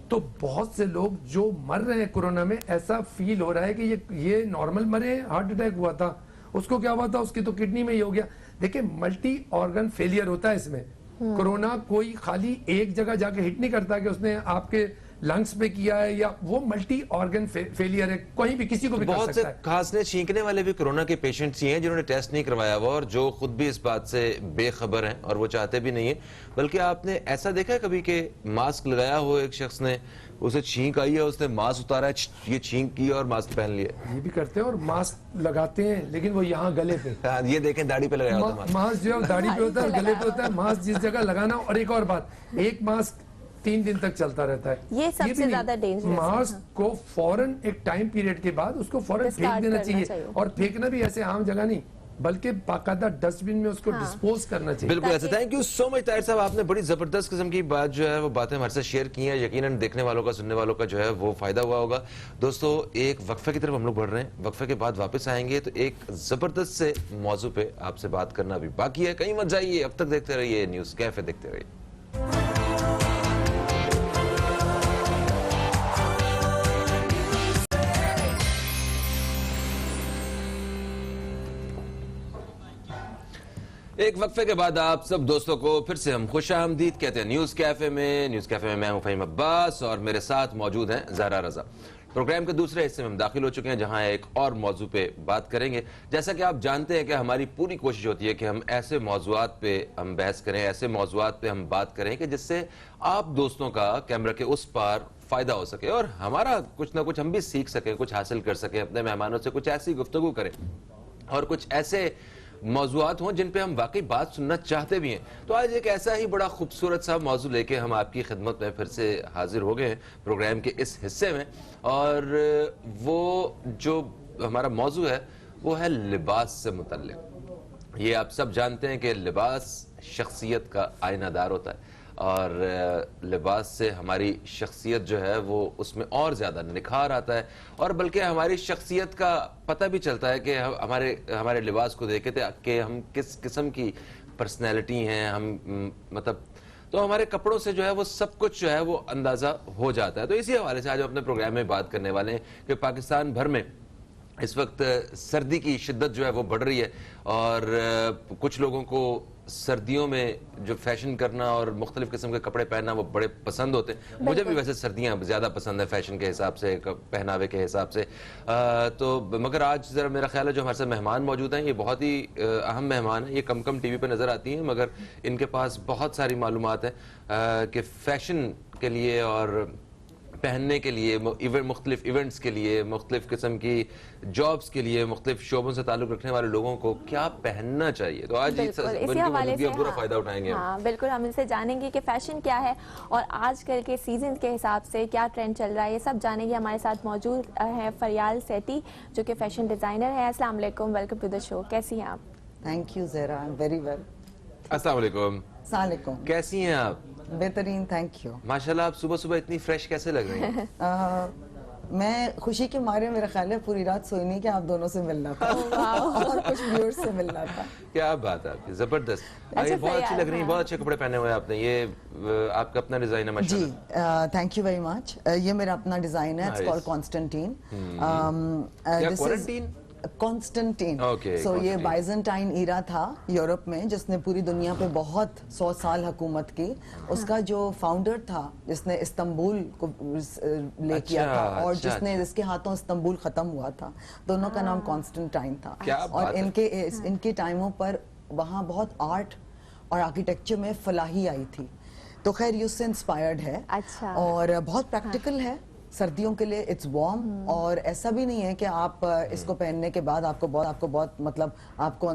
तो बहुत से लोग जो मर रहे हैं कोरोना में ऐसा फील हो रहा है कि ये नॉर्मल मरे, हार्ट अटैक हुआ था, उसको क्या हुआ था, उसकी तो किडनी में ही हो गया। देखिए मल्टी ऑर्गन फेलियर होता है इसमें। कोरोना कोई खाली एक जगह जाके हिट नहीं करता कि उसने आपके लंग्स पे किया है, या वो मल्टी ऑर्गन फेलियर है, कहीं भी किसी को भी कर सकता है। बहुत से खांसने छींकने वाले भी कोरोना के पेशेंट्स ही हैं जिन्होंने टेस्ट नहीं करवाया हुआ और जो खुद भी इस बात से बेखबर हैं और वो चाहते भी नहीं है। बल्कि आपने ऐसा देखा है कभी कि मास्क लगाया हो एक शख्स ने, उसे छींक आई है, उसने मास्क उतारा, ये छींक की और मास्क पहन लिया? ये भी करते हैं और मास्क लगाते हैं, लेकिन वो यहाँ गले पे। ये देखें दाढ़ी पे लगाया होता है मास्क, जो है दाढ़ी पे होता है, गले पे होता है। मास्क जिस जगह लगाना। और एक और बात, एक मास्क 3 दिन तक चलता रहता है, ये सबसे ज्यादा डेंजरस। मास्क को फौरन एक टाइम पीरियड के बाद उसको फौरन फेंक देना चाहिए और फेंकना भी ऐसे आम जगह नहीं, बल्कि बाकायदा डस्टबिन में उसको डिस्पोज करना चाहिए। बिल्कुल ऐसा। Thank you so much Tahir साहब, आपने बड़ी जबरदस्त किस्म की बात जो है वो बातें हमारे साथ शेयर की हैं। यकीनन देखने वालों का, सुनने वालों का जो है वो फायदा हुआ होगा। दोस्तों एक वक्फे की तरफ हम लोग बढ़ रहे हैं, वक्फे के बाद वापस आएंगे तो एक जबरदस्त से मौजू पे आपसे बात करना अभी बाकी है। कहीं मत जाइए, अब तक देखते रहिए न्यूज़ कैफे, देखते रहिए। एक वक्फे के बाद आप सब दोस्तों को फिर से हम खुशामदीद कहते हैं न्यूज़ कैफे में। न्यूज़ कैफे में मैं हूं फ़हीम अब्बास और मेरे साथ मौजूद हैं ज़हरा रज़ा। प्रोग्राम के दूसरे हिस्से में हम दाखिल हो चुके हैं जहां एक और मौजू पे बात करेंगे। जैसा कि आप जानते हैं कि हमारी पूरी कोशिश होती है कि हम ऐसे मौजूआत पे हम बहस करें, ऐसे मौजूआत पे हम बात करें कि जिससे आप दोस्तों का कैमरा के उस पार फायदा हो सके और हमारा कुछ ना कुछ हम भी सीख सकें, कुछ हासिल कर सकें, अपने मेहमानों से कुछ ऐसी गुफ्तगू करें और कुछ ऐसे मौजूआत हों जिन पे हम वाकई बात सुनना चाहते भी हैं। तो आज एक ऐसा ही बड़ा खूबसूरत सा मौजू लेके हम आपकी खिदमत में फिर से हाजिर हो गए हैं प्रोग्राम के इस हिस्से में। और वो जो हमारा मौजू है वो है लिबास से मुतल्लिक। ये आप सब जानते हैं कि लिबास शख्सियत का आईनादार होता है और लिबास से हमारी शख्सियत जो है वो उसमें और ज़्यादा निखार आता है और बल्कि हमारी शख्सियत का पता भी चलता है कि हमारे लिबास को देखे थे कि हम किस किस्म की पर्सनैलिटी हैं, हम मतलब तो हमारे कपड़ों से जो है वो सब कुछ जो है वो अंदाज़ा हो जाता है। तो इसी हवाले से आज हम अपने प्रोग्राम में बात करने वाले हैं कि पाकिस्तान भर में इस वक्त सर्दी की शिद्दत जो है वो बढ़ रही है और कुछ लोगों को सर्दियों में जो फैशन करना और मुख्तलिफ किस्म के कपड़े पहनना वो बड़े पसंद होते हैं। मुझे भी वैसे सर्दियाँ ज़्यादा पसंद है फैशन के हिसाब से, पहनावे के हिसाब से। तो मगर आज ज़रा मेरा ख्याल है जो हमारे साथ मेहमान मौजूद हैं ये बहुत ही अहम मेहमान हैं। ये कम कम टीवी पे नज़र आती हैं मगर इनके पास बहुत सारी मालूमात है कि फ़ैशन के लिए और पहनने के लिए, मुख्तलिफ इवेंट्स के लिए, मुख्तलिफ किस्म की जॉब्स के लिए, मुख्तलिफ शोबों से ताल्लुक रखने वाले लोगों को क्या पहनना चाहिए। तो आज इसी हवाले से पूरा फायदा उठाएंगे। हाँ बिल्कुल, हम इनसे जानेंगे कि फैशन क्या है और आजकल के सीजन के हिसाब से क्या ट्रेंड चल रहा है, ये सब जानेंगे। हमारे साथ मौजूद है फरियाल सेठी जो कि फैशन डिज़ाइनर है। अस्सलाम वालेकुम, वेलकम टू द शो। कैसी हैं आप? Thank you Zahra, I am very well. अस्सलाम वालेकुम। सलाम, कैसी हैं आप? बेहतरीन, थैंक यू। माशाल्लाह, आप सुबह सुबह इतनी फ्रेश कैसे लग रही हैं? मैं खुशी के मारे, मेरा ख्याल है पूरी रात सोई नहीं कि आप दोनों से मिलना था और कुछ व्यूअर्स से मिलना था। क्या बात है आपकी, जबरदस्त। ये बहुत अच्छी लग रही है, बहुत अच्छे कपड़े पहने हुए आपने। ये आपका अपना डिजाइन है? माशाल्लाह जी, थैंक यू वेरी मच। ये मेरा अपना डिजाइन है, इट्स कॉल्ड कॉन्स्टेंटीन। कॉन्स्टेंटीन। सो ये बाइजेंटाइन ईरा था यूरोप में जिसने पूरी दुनिया पे बहुत 100 साल हुकूमत की। उसका जो फाउंडर था जिसने इस्तांबुल को ले किया था और जिसके हाथों इस्तांबुल खत्म हुआ था, दोनों का नाम कॉन्स्टेंटाइन था। और इनके टाइमों पर वहाँ बहुत आर्ट और आर्किटेक्चर में फलाही आई थी। तो खैर ये उससे इंस्पायर्ड है। अच्छा। और बहुत प्रैक्टिकल है सर्दियों के लिए। इट्स वार्म और ऐसा भी नहीं है कि आप इसको पहनने के बाद आपको बहुत मतलब आपको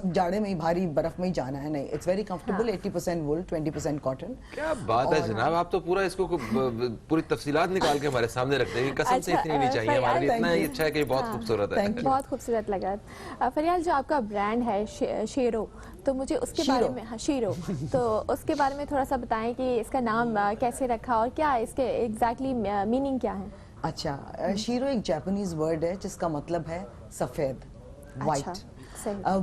जाड़े में ही भारी बर्फ में ही जाना है, नहीं। It's very comfortable. 80% wool, 20% cotton. क्या बात है जनाब, आप तो पूरा इसको पूरी तफसीलात निकाल के हमारे सामने रखते हैं। कसम से इतनी नहीं चाहिए हमारे लिए, इतना ही अच्छा है कि बहुत खूबसूरत है। बहुत खूबसूरत लगा। फरियाल, जो आपका ब्रांड है शेरो, तो मुझे उसके बारे में, हाँ शीरो, तो उसके बारे में थोड़ा सा बताएं कि इसका नाम कैसे रखा और क्या इसके एग्जैक्टली मीनिंग क्या है? अच्छा, शीरो एक जापानीज वर्ड है जिसका मतलब है सफेद, वाइट।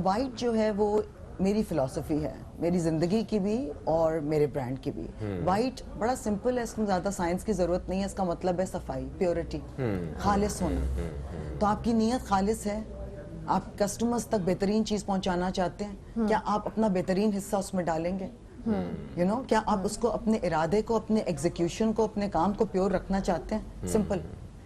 वाइट जो है वो मेरी फिलॉसफी है, मेरी जिंदगी की भी और मेरे ब्रांड की भी। वाइट बड़ा सिंपल है, इसमें ज्यादा साइंस की जरूरत नहीं है। इसका मतलब है सफाई, प्योरिटी, खालिस होना। तो आपकी नीयत खालिस है, आप कस्टमर्स तक बेहतरीन चीज पहुंचाना चाहते हैं, क्या आप अपना बेहतरीन हिस्सा उसमें डालेंगे? यू नो, क्या आप उसको, अपने इरादे को, अपने एग्जीक्यूशन को, अपने काम को प्योर रखना चाहते हैं? Simple,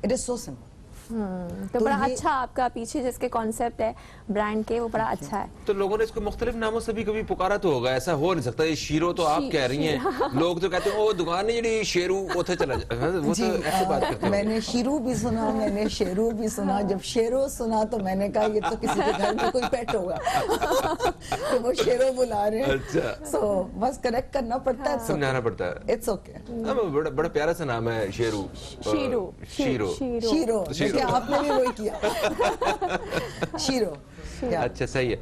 it is so simple. तो बड़ा अच्छा आपका पीछे जिसके कॉन्सेप्ट है ब्रांड के, वो बड़ा अच्छा है। तो लोगों ने इसको मुख्तलिफ नामों से भी कभी पुकारा तो होगा, ऐसा हो नहीं सकता। ये शीरो तो आप कह रही हैं, लोग तो कहते हैं वो दुकान है जी शेरू उथे चला जाए, वो तो ऐसे बात करते हैं। मैंने शीरू भी सुना, मैंने शेरू भी सुना। जब शेरो सुना तो मैंने कहा ये तो किसी के घर में कोई पेट होगा तो वो शेरो बुला रहे हैं। अच्छा, सो बस करेक्ट करना पड़ता है, समझाना पड़ता है। It's okay. बड़ा प्यारा सा नाम है शेरू। शीरो, आपने भी वही किया। शीरो अच्छा, सही है।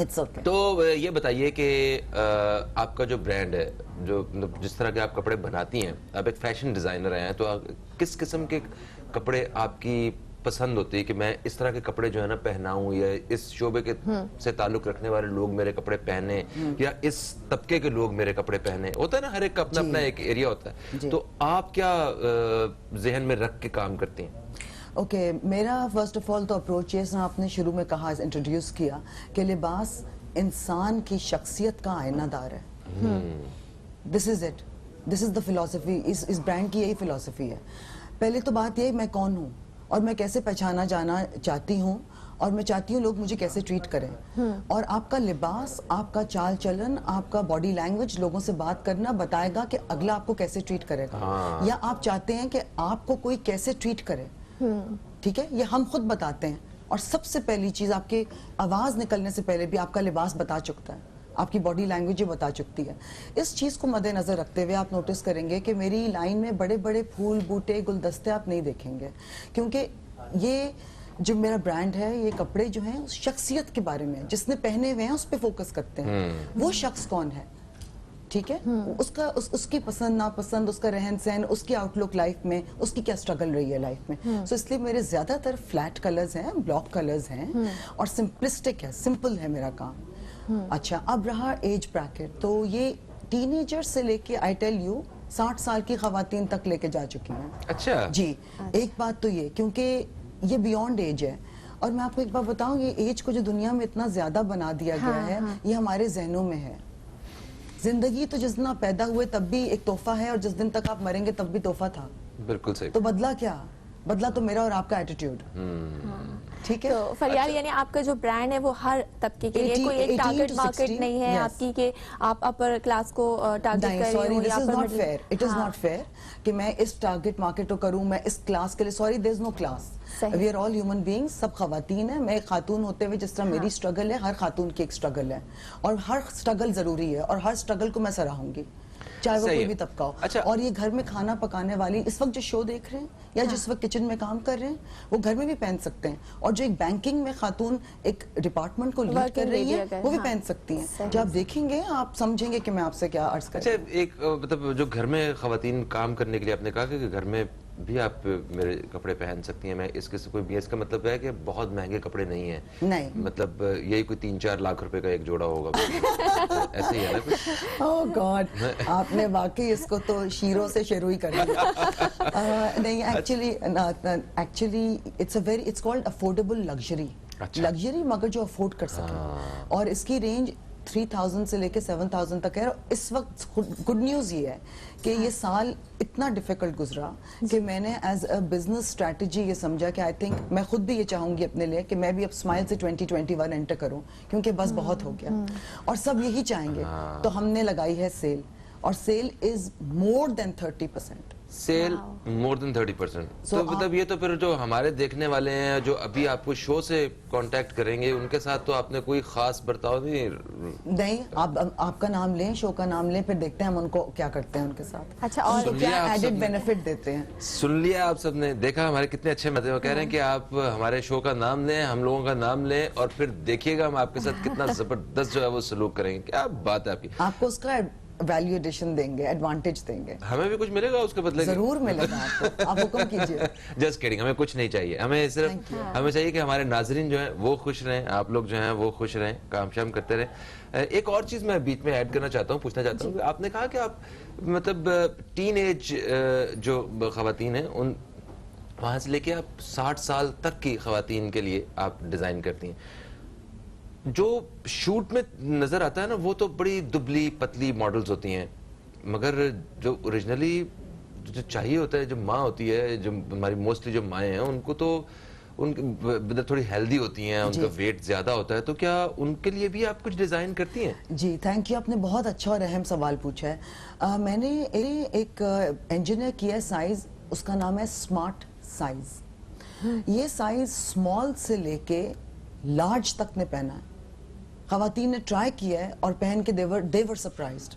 It's okay. तो ये बताइए कि आपका जो ब्रांड है, जो मतलब जिस तरह के आप कपड़े बनाती हैं, आप एक फैशन डिजाइनर हैं, तो किस किस्म के कपड़े आपकी पसंद होती है कि मैं इस तरह के कपड़े जो है ना पहनाऊं, या इस शोबे के से ताल्लुक रखने वाले लोग मेरे कपड़े पहने, या इस तबके के लोग मेरे कपड़े पहने? होता है ना, हर एक का अपना अपना एक एरिया होता है। तो आप क्या जहन में रख के काम करती हैं? ओके, मेरा फर्स्ट ऑफ ऑल तो अप्रोच है, आपने शुरू में कहा, इंट्रोड्यूस किया कि लिबास इंसान की शख्सियत का आईनादार है। This is it, this is the philosophy. इस ब्रांड की यही फिलॉसफी है। पहले तो बात यह, मैं कौन हूँ और मैं कैसे पहचाना जाना चाहती हूँ, और मैं चाहती हूँ लोग मुझे कैसे ट्रीट करें। और आपका लिबास, आपका चाल चलन, आपका बॉडी लैंग्वेज लोगों से बात करना बताएगा कि अगला आपको कैसे ट्रीट करेगा, या आप चाहते हैं कि आपको कोई कैसे ट्रीट करे। ठीक है, ये हम खुद बताते हैं। और सबसे पहली चीज, आपके आवाज निकलने से पहले भी आपका लिबास बता चुकता है, आपकी बॉडी लैंग्वेज बता चुकती है। इस चीज को मद्देनजर रखते हुए आप नोटिस करेंगे कि मेरी लाइन में बड़े बड़े फूल, बूटे, गुलदस्ते आप नहीं देखेंगे, क्योंकि ये जो मेरा ब्रांड है, ये कपड़े जो हैं उस शख्सियत के बारे में, जिसने पहने हुए हैं उस पर फोकस करते हैं। वो शख्स कौन है, ठीक है, उसकी पसंद नापसंद, उसका रहन सहन, उसकी आउटलुक लाइफ में, उसकी क्या स्ट्रगल रही है लाइफ में। सो इसलिए मेरे ज्यादातर फ्लैट कलर्स हैं, ब्लॉक कलर्स हैं, और सिंपलिस्टिक है, सिंपल है मेरा काम। अच्छा, अब रहा एज ब्रैकेट, तो ये टीनेजर से लेके, आई टेल यू, 60 साल की खवातीन तक लेके जा चुकी हैं। अच्छा जी। एक बात तो ये, क्योंकि ये बियॉन्ड एज है। और मैं आपको एक बात बताऊं, ये एज को जो दुनिया में इतना ज्यादा बना दिया गया है, ये हमारे जहनों में है। जिंदगी तो जिस दिन आप पैदा हुए तब भी एक तोहफा है, और जिस दिन तक आप मरेंगे तब भी तोहफा था। बिल्कुल सही। तो बदला क्या? बदला तो मेरा और आपका एटीट्यूड। ठीक है। तो फरियाल, यानी आपका जो ब्रांड है वो हर तबके के लिए, कोई एक टारगेट मार्केट नहीं है आपकी कि आप अपर क्लास को टारगेट कर रही हो, या upper middle. It is not fair कि मैं इस टारगेट मार्केट को करूं, मैं इस क्लास के लिए। Sorry, there is no class, we are all human beings, सब खवातीन है। मैं एक खातून होते हुए जिस तरह मेरी स्ट्रगल है, हर खातून की एक स्ट्रगल है, और हर स्ट्रगल जरूरी है, और हर स्ट्रगल को मैं सराहूंगी, चाहे वो कोई भी तबका हो। अच्छा। और ये घर में खाना पकाने वाली इस वक्त जो शो देख रहे हैं, या जिस वक्त किचन में काम कर रहे हैं, वो घर में भी पहन सकते हैं। और जो एक बैंकिंग में खातून एक डिपार्टमेंट को लीड कर रही है, वो भी पहन सकती हैं। जब आप देखेंगे, आप समझेंगे कि मैं आपसे क्या अर्ज कर। अच्छा, एक मतलब जो घर में खवातीन काम करने के लिए आपने कहा कि घर में भी आप मेरे कपड़े पहन सकती हैं, मैं इसके से कोई भी, इसका मतलब है कि बहुत महंगे कपड़े नहीं है? नहीं, मतलब यही कोई 3-4 लाख रुपए का एक जोड़ा होगा। ऐसे ही है ना कुछ? ओह गॉड, आपने वाकई इसको तो शीरों से शेरू ही कर दिया। नहीं, actually it's called affordable luxury. Luxury मगर जो अफोर्ड कर सके, और इसकी रेंज 3000 से लेके 7000 तक है। इस वक्त गुड न्यूज ये है कि ये साल इतना डिफिकल्ट गुजरा कि मैंने एज अ बिजनेस स्ट्रेटजी ये समझा कि आई थिंक मैं खुद भी ये चाहूंगी अपने लिए कि मैं भी अब स्माइल से 2021 एंटर करूं, क्योंकि बस बहुत हो गया, और सब यही चाहेंगे। तो हमने लगाई है सेल, और sale is more than 30%। Sale more than 30%। तो मतलब ये तो फिर जो हमारे देखने वाले हैं, जो अभी आपको शो से कांटेक्ट करेंगे, उनके साथ तो आपने कोई खास बर्ताव नहीं। आपका नाम लें, शो का नाम लें, फिर देखते हैं हम उनको क्या करते हैं उनके साथ। अच्छा, और उनको क्या एडेड बेनिफिट देते हैं। सुन लिया आप सबने, देखा हमारे कितने अच्छे मजे। वो कह रहे हैं कि आप हमारे शो का नाम लें, हम लोगों का नाम लें, और फिर देखिएगा हम आपके साथ कितना जबरदस्त जो है वो सलूक करेंगे। क्या बात है आपकी। आपको उसका वैल्यू एडिशन देंगे, एडवांटेज देंगे। हमें भी कुछ मिलेगा उसके बदले? जरूर मिलेगा आपको, आप हुक्म कीजिए। जस्ट किडिंग, हमें कुछ नहीं चाहिए। हमें सिर्फ हमें चाहिए कि हमारे नाजरीन जो हैं वो खुश रहें, आप लोग जो हैं वो खुश रहें, काम शाम करते रहें। एक और चीज मैं बीच में ऐड करना चाहता हूँ, पूछना चाहता हूँ। आपने कहा कि आप मतलब टीन एज जो खवातीन हैं, उन वहां से लेके आप 60 साल तक की खवातीन के लिए आप डिजाइन करती हैं। जो शूट में नजर आता है ना, वो तो बड़ी दुबली पतली मॉडल्स होती हैं, मगर जो ओरिजिनली जो चाहिए होता है, जो माँ होती है, जो हमारी मोस्टली जो माएँ हैं, उनको तो उनकी थोड़ी हेल्दी होती हैं, उनका वेट ज्यादा होता है। तो क्या उनके लिए भी आप कुछ डिजाइन करती हैं? जी, थैंक यू, आपने बहुत अच्छा और अहम सवाल पूछा है। मैंने एक इंजीनियर किया है साइज, उसका नाम है स्मार्ट साइज। ये साइज स्मॉल से लेके लार्ज तक ने पहना है। खवातीन ने ट्राई किया है और पहन के देवर सरप्राइज्ड।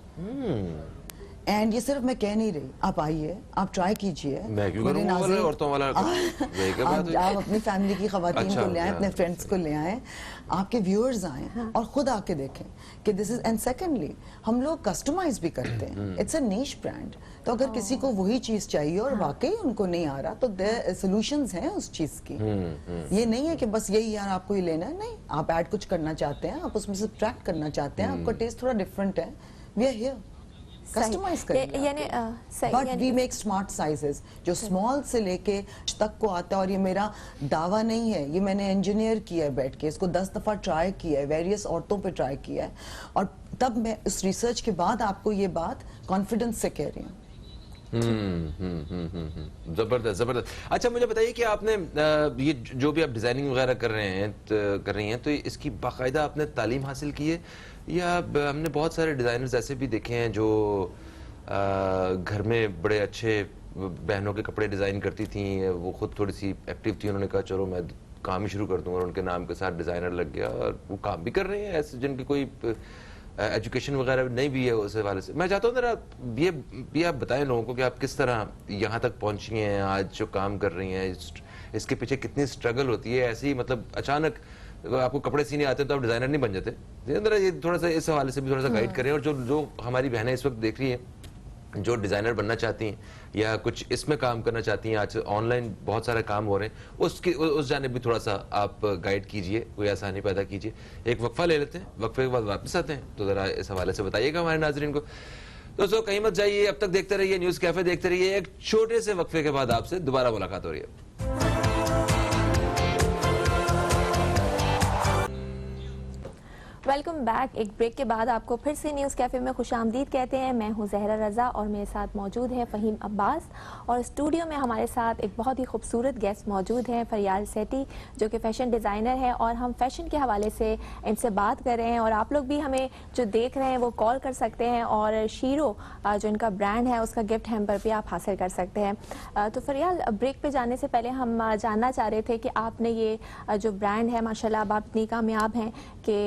एंड ये सिर्फ मैं कह नहीं रही, आप आइए, आप ट्राई कीजिए। मैं क्यों करूं वो वाला औरतों वाला? आप अपनी फैमिली की खवातीन अच्छा, को ले आए, अपने फ्रेंड्स को ले आए, आपके व्यूअर्स आए और खुद आके देखें कि दिस इज। एंड सेकेंडली हम लोग कस्टमाइज भी करते हैं, इट्स अ नीश ब्रांड। तो अगर किसी को वही चीज चाहिए और वाकई उनको नहीं आ रहा, तो सोल्यूशंस हैं उस चीज की। ये नहीं है कि बस यही यार आपको ही लेना है, नहीं, आप ऐड कुछ करना चाहते हैं, आप उसमें सब्ट्रैक्ट करना चाहते हैं, आपका टेस्ट थोड़ा डिफरेंट है, वी आर हियर, कस्टमाइज करेंगे। यानी but we make smart sizes, जो स्मॉल से लेके तक को आता है। और ये मेरा दावा नहीं है, ये मैंने इंजीनियर किया है बैठ के, इसको 10 दफा ट्राई किया है, वेरियस औरतों पे ट्राई किया है, और तब मैं उस रिसर्च के बाद आपको ये बात कॉन्फिडेंस से कह रही हूँ। जबरदस्त जबरदस्त। अच्छा मुझे बताइए कि आपने ये जो भी आप डिजाइनिंग वगैरह कर रही हैं, तो इसकी बाकायदा आपने तालीम हासिल की है, या हमने बहुत सारे डिजाइनर्स ऐसे भी देखे हैं जो घर में बड़े अच्छे बहनों के कपड़े डिजाइन करती थी, वो खुद थोड़ी सी एक्टिव थी, उन्होंने कहा चलो मैं काम ही शुरू कर दूंगा, और उनके नाम के साथ डिजाइनर लग गया, और वो काम भी कर रहे हैं ऐसे जिनकी कोई एजुकेशन वगैरह नहीं भी है उस हवाले से। मैं चाहता हूँ जरा ये आप बताएं लोगों को कि आप किस तरह यहाँ तक पहुँची हैं, आज जो काम कर रही हैं, इसके पीछे कितनी स्ट्रगल होती है। ऐसे ही मतलब अचानक आपको कपड़े सीने आते हैं तो आप डिजाइनर नहीं बन जाते। ये थोड़ा सा इस हवाले से भी थोड़ा सा गाइड करें, और जो हमारी बहनें इस वक्त देख रही हैं जो डिजाइनर बनना चाहती हैं या कुछ इसमें काम करना चाहती हैं, आज ऑनलाइन बहुत सारे काम हो रहे हैं, उस जानिब भी थोड़ा सा आप गाइड कीजिए, कोई आसानी पैदा कीजिए। एक वक्फा ले लेते हैं, वक्फे के बाद वापस आते हैं, तो जरा इस हवाले से बताइएगा हमारे नाजरीन को। दोस्तों कहीं मत जाइए, अब तक देखते रहिए न्यूज़ कैफे, देखते रहिए। एक छोटे से वक्फे के बाद आपसे दोबारा मुलाकात हो रही है। Welcome back. एक ब्रेक के बाद आपको फिर से न्यूज़ कैफे में खुशामदीद कहते हैं। मैं हूं जहरा रजा और मेरे साथ मौजूद है फ़हीम अब्बास, और स्टूडियो में हमारे साथ एक बहुत ही खूबसूरत गेस्ट मौजूद हैं, फरियाल सेठी, जो कि फ़ैशन डिज़ाइनर हैं, और हम फैशन के हवाले से इनसे बात कर रहे हैं। और आप लोग भी हमें जो देख रहे हैं वो कॉल कर सकते हैं, और शीरो जो इनका ब्रांड है उसका गिफ्ट हैम्पर भी आप हासिल कर सकते हैं। तो फरियाल, ब्रेक पे जाने से पहले हम जानना चाह रहे थे कि आपने ये जो ब्रांड है, माशाल्लाह अब आप इतनी कामयाब हैं कि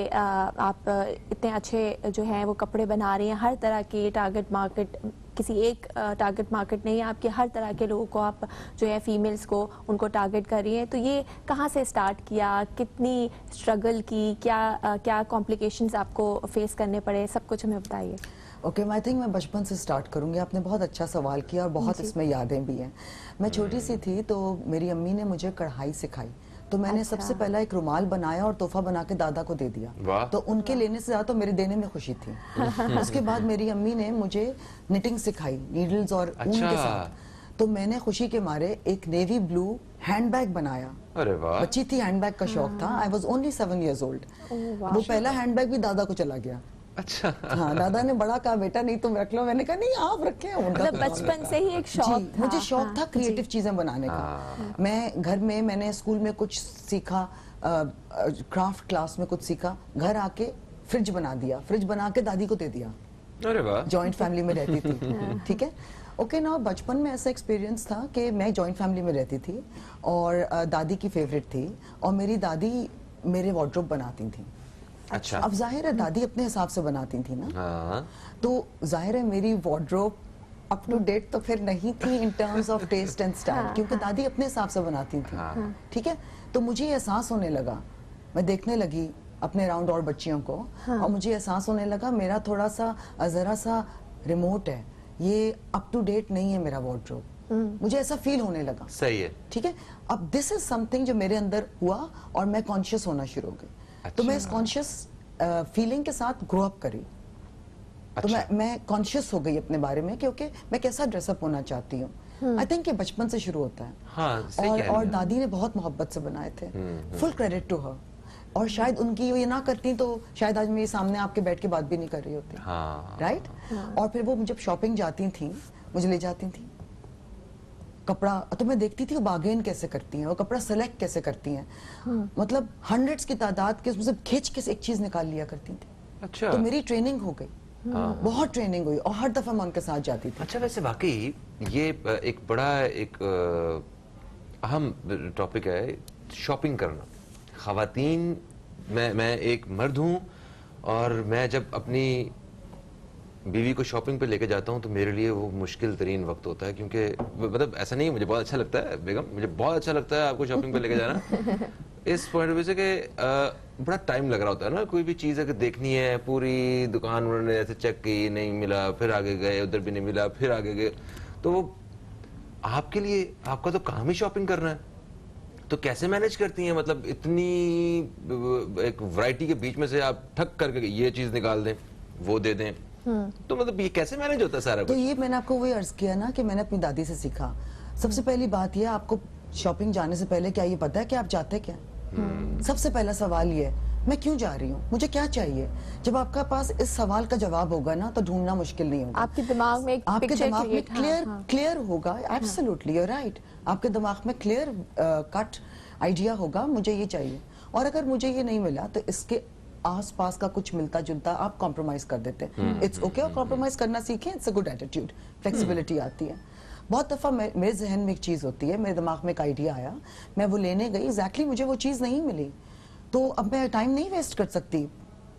आप इतने अच्छे जो हैं वो कपड़े बना रही हैं, हर तरह की टारगेट मार्केट, किसी एक टारगेट मार्केट नहीं है आपके, हर तरह के लोगों को आप जो है फीमेल्स को उनको टारगेट कर रही हैं। तो ये कहाँ से स्टार्ट किया, कितनी स्ट्रगल की, क्या कॉम्प्लिकेशंस आपको फेस करने पड़े, सब कुछ हमें बताइए। ओके, आई थिंक मैं बचपन से स्टार्ट करूंगी। आपने बहुत अच्छा सवाल किया और बहुत इसमें यादें भी हैं। मैं छोटी सी थी तो मेरी अम्मी ने मुझे कढ़ाई सिखाई, तो मैंने सबसे पहला एक रुमाल बनाया और तोहफा बना के दादा को दे दिया। तो उनके लेने से ज्यादा तो मेरे देने में खुशी थी। उसके बाद मेरी अम्मी ने मुझे निटिंग सिखाई, नीडल्स और ऊन के साथ। तो मैंने खुशी के मारे एक नेवी ब्लू हैंडबैग बनाया। अरे वाह, बच्ची थी, हैंडबैग का शौक था। I was only 7 years old। वो पहला हैंडबैग भी दादा को चला गया। अच्छा। हाँ, दादा ने बड़ा कहा बेटा नहीं तुम रख लो, मैंने कहा नहीं आप रखें। मतलब बचपन से ही एक शौक था। मुझे शौक था क्रिएटिव चीजें बनाने का। मैं घर में, मैंने स्कूल में कुछ सीखा, क्राफ्ट क्लास में कुछ सीखा, घर आके फ्रिज बना दिया, फ्रिज बना के दादी को दे दिया। अरे वाह, जॉइंट फैमिली में रहती थी। ठीक है, ओके ना। बचपन में ऐसा एक्सपीरियंस था कि मैं जॉइंट फैमिली में रहती थी और दादी की फेवरेट थी, और मेरी दादी मेरे वार्डरोब बनाती थी। अच्छा। अब जाहिर है दादी अपने हिसाब से बनाती थी ना। हाँ। तो जाहिर है मेरी वार्डरोब अप टू डेट तो फिर नहीं थी in terms of taste and style, क्योंकि दादी अपने हिसाब से बनाती थी। ठीक है, तो मुझे एहसास होने लगा, मैं देखने लगी अपने राउंड और बच्चियों को, और मुझे एहसास होने लगा मेरा थोड़ा सा जरा सा रिमोट है, ये अप टू डेट नहीं है मेरा वार्डरोब। मुझे ऐसा फील होने लगा। सही है। ठीक है, अब दिस इज समथिंग जो मेरे अंदर हुआ और मैं कॉन्शियस होना शुरू हो गई। अच्छा। तो मैं इस कॉन्शियस फीलिंग के साथ ग्रो अप करी। तो मैं कॉन्शियस हो गई अपने बारे में, क्योंकि मैं कैसा ड्रेसअप होना चाहती हूँ। आई थिंक ये बचपन से शुरू होता है। हाँ, सही और दादी ने बहुत मोहब्बत से बनाए थे। Full credit to her. और शायद उनकी ये ना करती तो शायद आज मेरे सामने आपके बैठ के बात भी नहीं कर रही होती। राइट। और फिर वो जब शॉपिंग जाती थी, मुझे ले जाती थी कपड़ा, तो मैं देखती थी वो बार्गेन कैसे करती हैं, वो कपड़ा सेलेक्ट कैसे करती हैं। मतलब हंड्रेड्स की तादाद के उसमें से खींच के एक चीज निकाल लिया करती थी। अच्छा। तो मेरी ट्रेनिंग हो गई, बहुत ट्रेनिंग हुई, और हर दफा मैं उनके साथ जाती थी। अच्छा, वैसे वाकई ये एक बड़ा एक अहम टॉपिक है, शॉपिंग करना। खवातीन, मैं एक मर्द हूं, और मैं जब अपनी बीवी को शॉपिंग पे लेके जाता हूँ तो मेरे लिए वो मुश्किल तरीन वक्त होता है, क्योंकि मतलब ऐसा नहीं है, मुझे बहुत अच्छा लगता है बेगम, मुझे बहुत अच्छा लगता है आपको शॉपिंग पे लेके जाना इस पॉइंट ऑफ व्यू से कि बड़ा टाइम लग रहा होता है ना, कोई भी चीज़ अगर देखनी है, पूरी दुकान उन्होंने ऐसे चेक की, नहीं मिला, फिर आगे गए, उधर भी नहीं मिला, फिर आगे गए, तो वो आपके लिए, आपका तो काम ही शॉपिंग करना है, तो कैसे मैनेज करती हैं? मतलब इतनी एक वैरायटी के बीच में से आप ठक करके ये चीज़ निकाल दें, वो दे दें, तो मतलब ये कैसे मैनेज होता है सारा तो कुछ? ये मैंने आपको वही अर्ज किया ना कि मैंने अपनी दादी से सीखा। सबसे पहली बात ये, आपको शॉपिंग जाने से पहले क्या ये पता है कि आप जाते क्या? सबसे पहला सवाल ये है, मैं क्यों जा रही हूँ, मुझे क्या चाहिए? जब आपका पास इस सवाल का जवाब होगा ना, तो ढूंढना मुश्किल नहीं होगा। आपके दिमाग में एक आपके पिक्चर दिमाग में क्रिएट, क्लियर होगा। Absolutely, you right. आपके दिमाग में क्लियर कट आइडिया होगा, मुझे ये चाहिए। और अगर मुझे ये नहीं मिला तो इसके आसपास का कुछ मिलता जुलता आप कॉम्प्रोमाइज कर देते हैं। इट्स ओके, और कॉम्प्रोमाइज करना सीखें, it's a good attitude, flexibility आती है। बहुत दफा मेरे जहन में एक चीज होती है, मेरे दिमाग में एक आइडिया आया, मैं वो लेने गई, एग्जैक्टली मुझे वो चीज नहीं मिली, तो अब मैं टाइम नहीं वेस्ट कर सकती।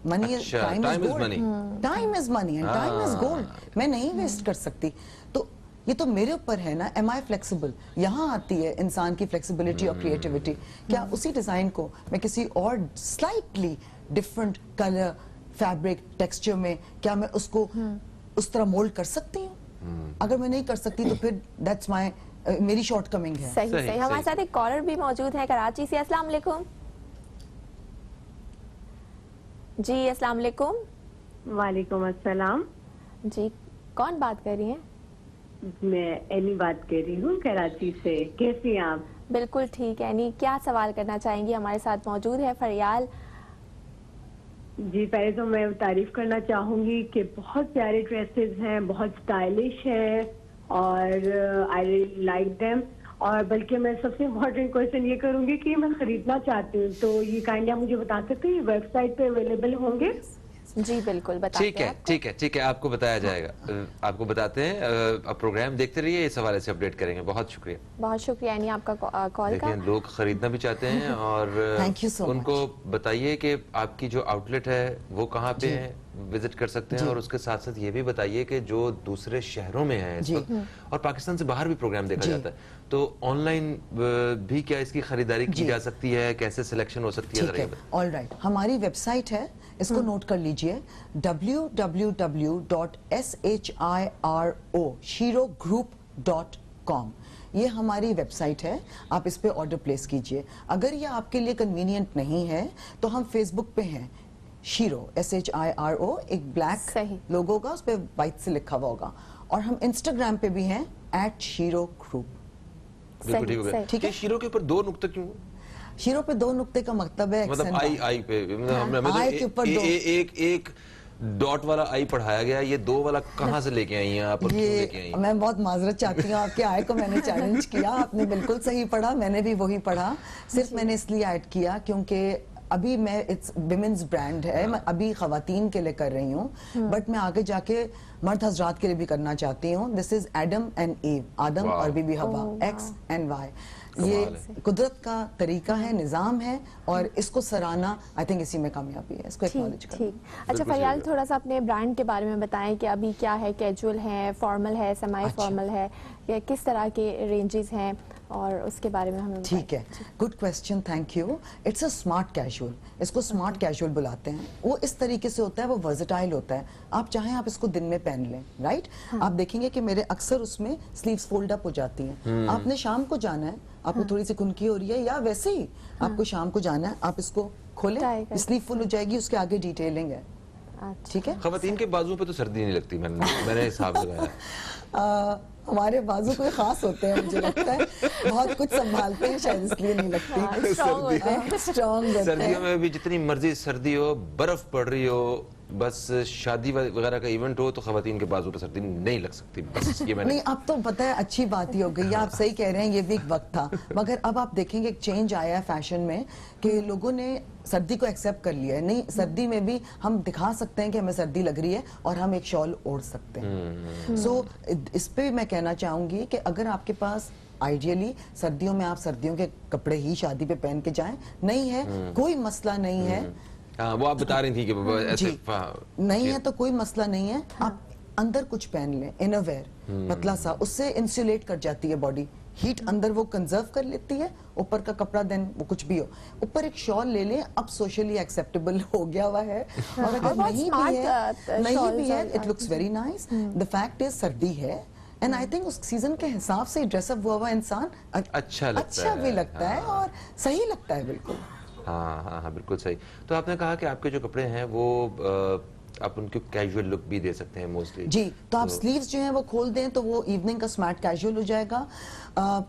मनी अच्छा, time is gold, time is money and time is gold. मैं नहीं वेस्ट कर सकती। तो ये तो मेरे ऊपर है ना, एम आई फ्लेक्सिबल? यहाँ आती है इंसान की फ्लेक्सिबिलिटी और क्रिएटिविटी। क्या उसी डिजाइन को मैं किसी और slightly different colour, fabric, texture में क्या मैं उसको उस तरह मोल्ड कर सकती हूँ? अगर मैं नहीं कर सकती तो फिर दैट्स माय मेरी शॉर्टकमिंग है। सही सही। हमारे साथ एक कॉलर भी मौजूद है कराची से। अस्सलाम वालेकुम जी। अस्सलाम वालेकुम। वालेकुम अस्सलाम। जी, कौन बात कर रही हैं? मैं एनी बात कर रही हूँ कराची से। कैसी हैं आप? बिल्कुल ठीक है। एनी, क्या सवाल करना चाहेंगी? हमारे साथ मौजूद है फरियाल। जी, पहले तो मैं तारीफ करना चाहूंगी कि बहुत प्यारे ड्रेसेस हैं, बहुत स्टाइलिश हैं और आई लाइक देम। और बल्कि मैं सबसे इम्पोर्टेंट क्वेश्चन ये करूंगी कि मैं खरीदना चाहती हूँ, तो ये काइंडली आप मुझे बता सकते हैं, ये वेबसाइट पे अवेलेबल होंगे? जी बिल्कुल, बताते ठीक है, ठीक है, ठीक है, आपको बताया जाएगा। आपको बताते हैं, आप प्रोग्राम देखते रहिए, इस हवाले से अपडेट करेंगे। बहुत शुक्रिया, बहुत शुक्रिया यानी आपका कॉल का। देखिए, लोग खरीदना भी चाहते हैं और Thank you so उनको बताइए कि आपकी जो आउटलेट है वो कहाँ पे है, विजिट कर सकते हैं। और उसके साथ साथ ये भी बताइए कि जो दूसरे शहरों में है इस वक्त और पाकिस्तान से बाहर भी प्रोग्राम देखा जाता है, तो ऑनलाइन भी क्या इसकी खरीदारी की जा सकती है, कैसे सिलेक्शन हो सकती है? ठीक है, ऑल राइट। हमारी वेबसाइट है, इसको नोट कर लीजिए, www.shirogroup.com। ये हमारी वेबसाइट है, आप इस पे ऑर्डर प्लेस कीजिए। अगर ये आपके लिए कन्वीनियंट नहीं है तो हम फेसबुक पे हैं, शीरो SHIRO, एक ब्लैक लोगो का, उस पे व्हाइट से लिखा हुआ होगा। और हम इंस्टाग्राम पे भी हैं @shirogroup। बिल्कुल ठीक हो गया। ठीक है, शीरो के ऊपर दो नुक्ते क्यों? शीरो पे दो नुक्ते का मतलब है मतलब आई पे, आई के ऊपर दो, एक डॉट वाला आई पढ़ाया गया, ये दो वाला कहाँ से लेके आई हैं आप और क्यों लेके आई हैं? मैं बहुत माजरत चाहती हूँ, आपके आय को मैंने चैलेंज किया, आपने बिल्कुल सही पढ़ा, मैंने भी वही पढ़ा। सिर्फ मैंने इसलिए ऐड किया क्योंकि अभी मैं इट्स विमेन्स ब्रांड है, मैं अभी खवातीन के लिए कर रही हूँ, बट मैं आगे जाके मर्द हजरात के लिए भी करना चाहती हूँ। This is Adam and Eve, आदम और बीबी हवा, X and Y। ये कुदरत का तरीका है, निजाम है, और इसको सराहना आई थिंक इसी में कामयाबी है, इसको एक्नॉलेज करना। ठीक। अच्छा फरियाल, थोड़ा सा अपने ब्रांड के बारे में बताएं कि अभी क्या है, कैजुअल है, फॉर्मल है, सेमी फॉर्मल है, या किस तरह के रेंजेस हैं, और उसके बारे में हमें ठीक है, good question, thank you. It's a smart casual, इसको स्मार्ट कैजुअल बुलाते हैं। वो इस तरीके से होता है, वो वर्सेटाइल होता है, आप चाहें आप इसको दिन में पहन लें, राइट? आप देखेंगे कि मेरे अक्सर उसमें स्लीव्स फोल्ड अप हो जाती हैं। आपने शाम को जाना है, आपको थोड़ी सी खुनकी हो रही है, या वैसे ही आपको शाम को जाना है, आप इसको खोलें, स्लीव फुल हो जाएगी, उसके आगे डिटेलिंग है। ठीक है, खवातीन के बाजुओं पे तो सर्दी नहीं लगती, मैंने हिसाब लगाया। हमारे बाजू कोई खास होते हैं, मुझे लगता है बहुत कुछ संभालते हैं, शायद इसलिए नहीं लगती। स्ट्रॉन्ग होते हैं। सर्दियों में भी जितनी मर्जी सर्दी हो, बर्फ पड़ रही हो, बस शादी वगैरह का इवेंट हो, तो खवातीन के बाजू पर सर्दी नहीं लग सकती, बस ये मैंने। नहीं, अब तो पता है, अच्छी बात ही हो गई, आप सही कह रहे हैं, ये भी एक वक्त था, मगर अब आप देखेंगे एक चेंज आया है फैशन में कि लोगों ने सर्दी को एक्सेप्ट कर लिया है। नहीं, सर्दी में भी हम दिखा सकते हैं कि हमें सर्दी लग रही है और हम एक शॉल ओढ़ सकते हैं। सो इस पे भी मैं कहना चाहूंगी कि अगर आपके पास आइडियली सर्दियों में आप सर्दियों के कपड़े ही शादी पे पहन के जाएं, नहीं है कोई मसला नहीं है। वो आप बता रही थी कि ऐसे नहीं है तो कोई मसला नहीं है, आप अंदर कुछ पहन लें, इनरवेयर पतला सा, उससे इंसुलेट कर जाती है बॉडी, हीट अंदर वो कंजर्व कर लेती है, ऊपर का कपड़ा देन वो कुछ भी हो, ऊपर एक शॉल ले लें, अब सोशली एक्सेप्टेबल हो गया हुआ है। और अगर नहीं भी है it looks very nice. The fact is सर्दी है एंड आई थिंक उस सीजन के हिसाब से ड्रेसअप हुआ इंसान अच्छा भी लगता है और सही लगता है बिल्कुल। हाँ हाँ हाँ बिल्कुल सही। तो आपने कहा कि आपके जो कपड़े हैं वो आप उनको कैजुअल लुक भी दे सकते हैं मोस्टली। जी, तो आप स्लीव्स जो हैं वो खोल दें तो वो इवनिंग का स्मार्ट कैजुअल हो जाएगा।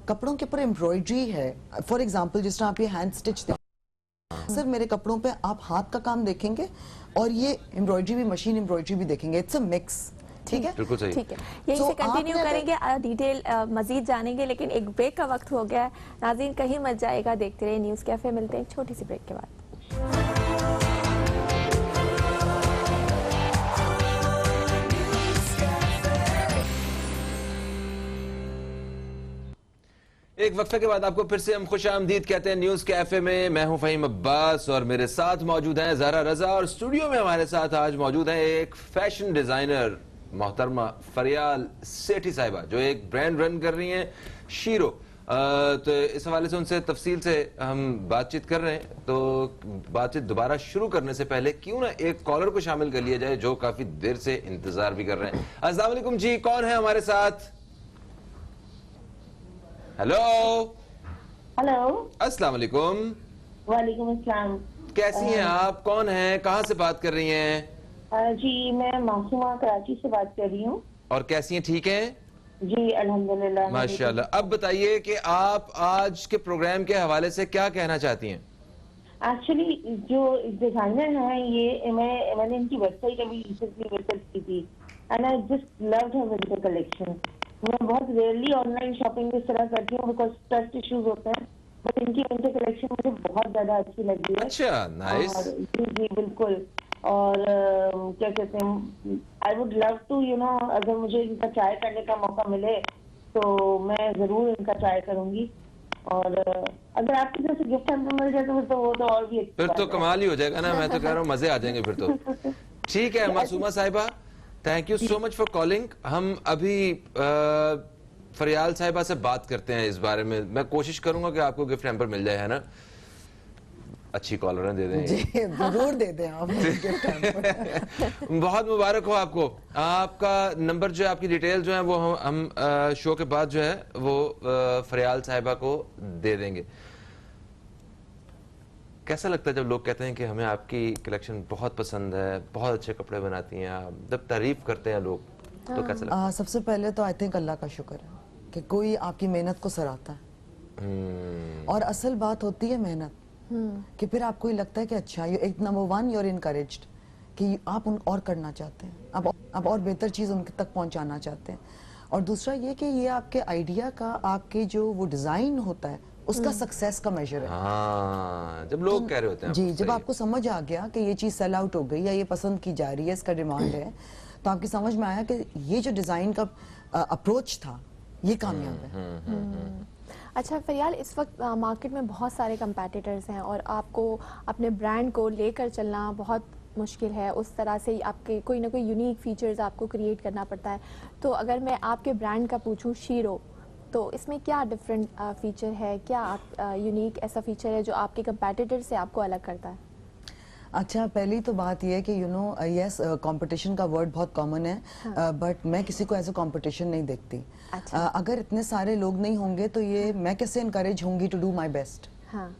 कपड़ों के ऊपर एम्ब्रॉयडरी है, फॉर एग्जांपल जिस तरह आप ये हैंड स्टिच सिर्फ मेरे कपड़ों पे आप हाथ का काम देखेंगे और ये एम्ब्रॉयडरी भी, मशीन एम्ब्रॉयडरी भी देखेंगे, इट्स अ मिक्स। ठीक है, बिल्कुल सही। ठीक है, यही से कंटिन्यू करेंगे, डिटेल मजीद जानेंगे, लेकिन एक ब्रेक का वक्त हो गया है। नाज़रीन कहीं मत जाएगा, देखते रहिए न्यूज़ कैफे। मिलते हैं एक छोटी सी ब्रेक के बाद। एक वक्फे के बाद आपको फिर से हम खुश आमदीद कहते हैं न्यूज कैफे में। मैं हूं फहीम अब्बास और मेरे साथ मौजूद हैं ज़हरा रजा, और स्टूडियो में हमारे साथ आज मौजूद हैं एक फैशन डिजाइनर मोहतरमा फरियाल सेठी साहिबा, जो एक ब्रांड रन कर रही हैं शीरो। तो इस हवाले से उनसे तफसील से हम बातचीत कर रहे हैं। तो बातचीत दोबारा शुरू करने से पहले क्यों ना एक कॉलर को शामिल कर लिया जाए जो काफी देर से इंतजार भी कर रहे हैं। अस्सलाम वालेकुम जी, कौन है हमारे साथ? हेलो हेलो, अस्सलाम वालेकुम। वालेकुम अस्सलाम। कैसी हैं आप? कौन हैं? कहाँ से बात कर रही हैं? जी, मैं मासूमा कराची से बात कर रही हूँ। और कैसी हैं? ठीक हैं जी, अल्हम्दुलिल्लाह माशाल्लाह। अब बताइए कि आप आज के प्रोग्राम के हवाले से क्या कहना चाहती हैं? एक्चुअली जो डिजाइनर हैं ये मैंने इनकी वेबसाइट अभी रिसेंटली विजिट की थी and I just loved her winter collection. मैं बहुत रेयरली ऑनलाइन शॉपिंग इस तरह करती हूँ बिकॉज ट्रस्ट इश्यूज होते हैं, बट इनकी विंटर कलेक्शन मुझे बहुत ज्यादा अच्छी लगी है। अच्छा, नाइस। जी जी बिल्कुल। और क्या कहते हैं, आई वुड लव टू अगर मुझे इनका ट्राई करने का मौका मिले तो मैं जरूर इनका ट्राई करूंगी। और अगर आपकी तरफ से गिफ्ट हमको मिल जाए तो वो तो और भी अच्छा, फिर तो कमाल ही हो जाएगा ना। मैं तो कह रहा हूँ मजे आ जाएंगे फिर तो। ठीक है मासूमा साहिबा, thank you so much for calling. हम अभी फरियाल साहिबा से बात करते हैं इस बारे में। मैं कोशिश करूंगा कि आपको गिफ्ट हैम्पर मिल जाए, है ना? अच्छी कॉलर दे दें जी, जरूर दे दें आप गिफ्ट हैम्पर। बहुत मुबारक हो आपको। आपका नंबर जो है, आपकी डिटेल जो है वो हम शो के बाद जो है वो फरियाल साहिबा को दे देंगे। कैसा लगता है जब लोग कहते हैं कि हमें आपकी कलेक्शन बहुत पसंद है, बहुत अच्छे कपड़े बनाती हैं आप, जब तारीफ करते हैं लोग तो कैसा लगता है? सबसे पहले तो आई थिंक अल्लाह का शुक्र है कि कोई आपकी मेहनत को सराहता है। और असल बात होती है मेहनत कि फिर आपको ही लगता है कि अच्छा, एक नंबर वन यूर इनकरेज्ड कि आप उन और करना चाहते हैं, आप और बेहतर चीज़ उनके तक पहुंचाना चाहते हैं। और दूसरा ये कि ये आपके आइडिया का, आपके जो वो डिज़ाइन होता है उसका सक्सेस का मेजर है। हाँ, जब लोग कह रहे होते हैं जी, जब आपको समझ आ गया कि ये चीज़ सेल आउट हो गई या ये पसंद की जा रही है, इसका डिमांड है, तो आपकी समझ में आया कि ये जो डिज़ाइन का अप्रोच था ये कामयाब है। अच्छा फरियाल, इस वक्त मार्केट में बहुत सारे कंपेटिटर्स हैं और आपको अपने ब्रांड को लेकर चलना बहुत मुश्किल है। उस तरह से आपके कोई ना कोई यूनिक फीचर्स आपको क्रिएट करना पड़ता है। तो अगर मैं आपके ब्रांड का पूछूं शीरो, तो इसमें क्या डिफरेंट फीचर है, क्या आप यूनिक ऐसा फीचर है जो आपके कंपेटिटर से आपको अलग करता है? अच्छा, पहली तो बात यह है कि यस, कंपटीशन का वर्ड बहुत कॉमन है, बट मैं किसी को एज अ कंपटीशन नहीं देखती। अच्छा। अगर इतने सारे लोग नहीं होंगे तो ये मैं कैसे इनकरेज होंगी टू डू माय बेस्ट। हाँ।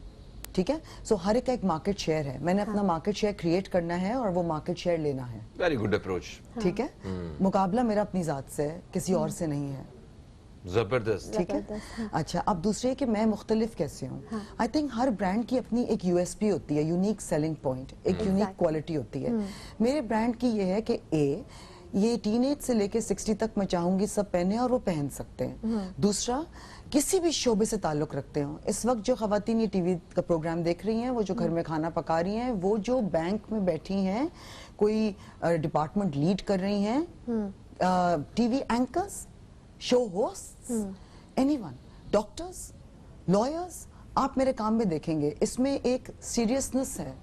ठीक है, सो हर एक मार्केट शेयर है, मैंने अपना मार्केट शेयर क्रिएट करना है और वो मार्केट शेयर लेना है। Very good approach. ठीक है, मुकाबला मेरा अपनी जात से है, किसी और से नहीं है। जबरदस्त। ठीक है। अच्छा, अब दूसरे कि मैं मुख्तलिफ कैसे हूँ। आई थिंक हर ब्रांड की अपनी एक यूएसपी होती है, यूनिक सेलिंग पॉइंट, एक यूनिक क्वालिटी होती है। मेरे ब्रांड की ये है कि ये टीनेज से लेके 60 तक मैं चाहूंगी सब पहने और वो पहन सकते हैं। दूसरा, किसी भी शोबे से ताल्लुक रखते हो। इस वक्त जो खवातीन ये टीवी का प्रोग्राम देख रही हैं, वो जो घर में खाना पका रही हैं, वो जो बैंक में बैठी हैं, कोई डिपार्टमेंट लीड कर रही हैं, TV anchors, show host, anyone, doctors, lawyers, आप मेरे काम में देखेंगे इसमें एक सीरियसनेस है।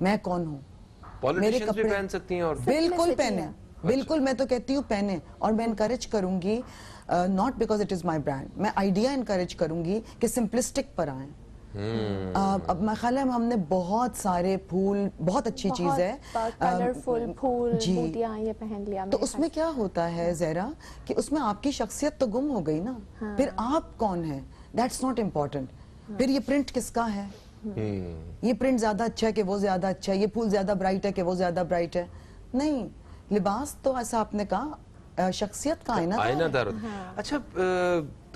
मैं कौन हूँ, पॉलिटिशियंस भी पहन सकती हैं और बिल्कुल पहने, बिल्कुल, मैं तो कहती हूँ पहने, और मैं इनकरेज करूंगी, not because it is my brand, मैं आइडिया इनकरेज करूंगी कि सिंपलिस्टिक पर आए। अब मैं ख्याल है हमने बहुत सारे फूल, बहुत अच्छी चीज है, कलरफुल फूल, जी, बूटियां ये पहन लिया। तो उसमें क्या होता है ज़हरा कि उसमें आपकी शख्सियत तो गुम हो गई ना। हाँ। फिर आप कौन है, दैट्स नॉट इम्पोर्टेंट। फिर ये प्रिंट किसका है, ये प्रिंट ज्यादा अच्छा है कि वो ज्यादा अच्छा है, ये फूल ज्यादा ब्राइट है कि वो ज्यादा ब्राइट है, नहीं, लिबास तो ऐसा आपने कहा शख्सियत का आईनादार होता है। अच्छा,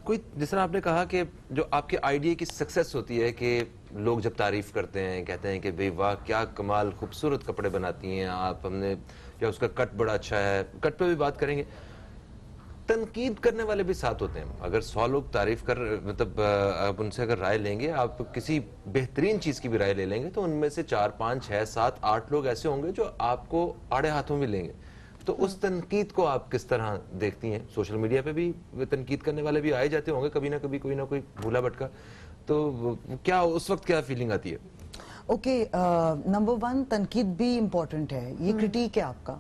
कोई जिस तरह आपने कहा कि जो आपके आइडिया की सक्सेस होती है कि लोग जब तारीफ करते हैं, कहते हैं कि भाई वाह क्या कमाल खूबसूरत कपड़े बनाती हैं आप, हमने, या उसका कट बड़ा अच्छा है, कट पे भी बात करेंगे। तनकीद करने वाले भी साथ होते हैं। अगर 100 लोग तारीफ कर, मतलब आप उनसे अगर राय लेंगे, आप किसी बेहतरीन चीज की भी राय ले लेंगे, तो उनमें से 4, 5, 6, 7, 8 लोग ऐसे होंगे जो आपको आड़े हाथों में लेंगे। तो उस तनकीद को आप किस तरह देखती हैं? सोशल मीडिया पे भी तनकीद करने वाले भी आए जाते होंगे कभी ना कभी, कोई ना कोई भूला भटका, तो क्या उस वक्त क्या फीलिंग आती है? ओके, नंबर 1 तनकीद भी इम्पोर्टेंट है, ये क्रिटिक है आपका,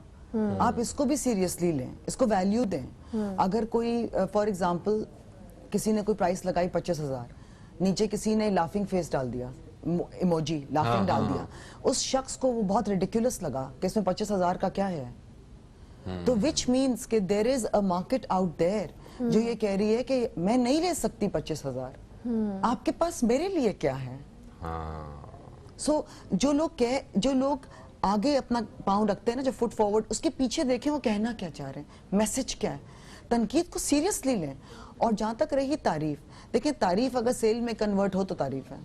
आप इसको भी सीरियसली लें, इसको वैल्यू दें। अगर कोई फॉर एग्जांपल किसी ने कोई प्राइस लगाई 25,000, नीचे किसी ने लाफिंग फेस डाल दिया, इमोजी लाफिंग डाल दिया, उस शख्स को वो बहुत रिडिकुलस लगा कि इसमें 25,000 का क्या है। तो विच मीन्स कि there is a market out there जो ये कह रही है कि मैं नहीं ले सकती 25,000, आपके पास मेरे लिए क्या है। सो जो लोग आगे अपना पाँव रखते हैं ना, जो फुट फॉरवर्ड, उसके पीछे देखें वो कहना क्या चाह रहे हैं, मैसेज क्या है। तनकीद को सीरियसली लें। और जहां तक रही तारीफ, देखिए तारीफ अगर सेल में कन्वर्ट हो तो तारीफ है,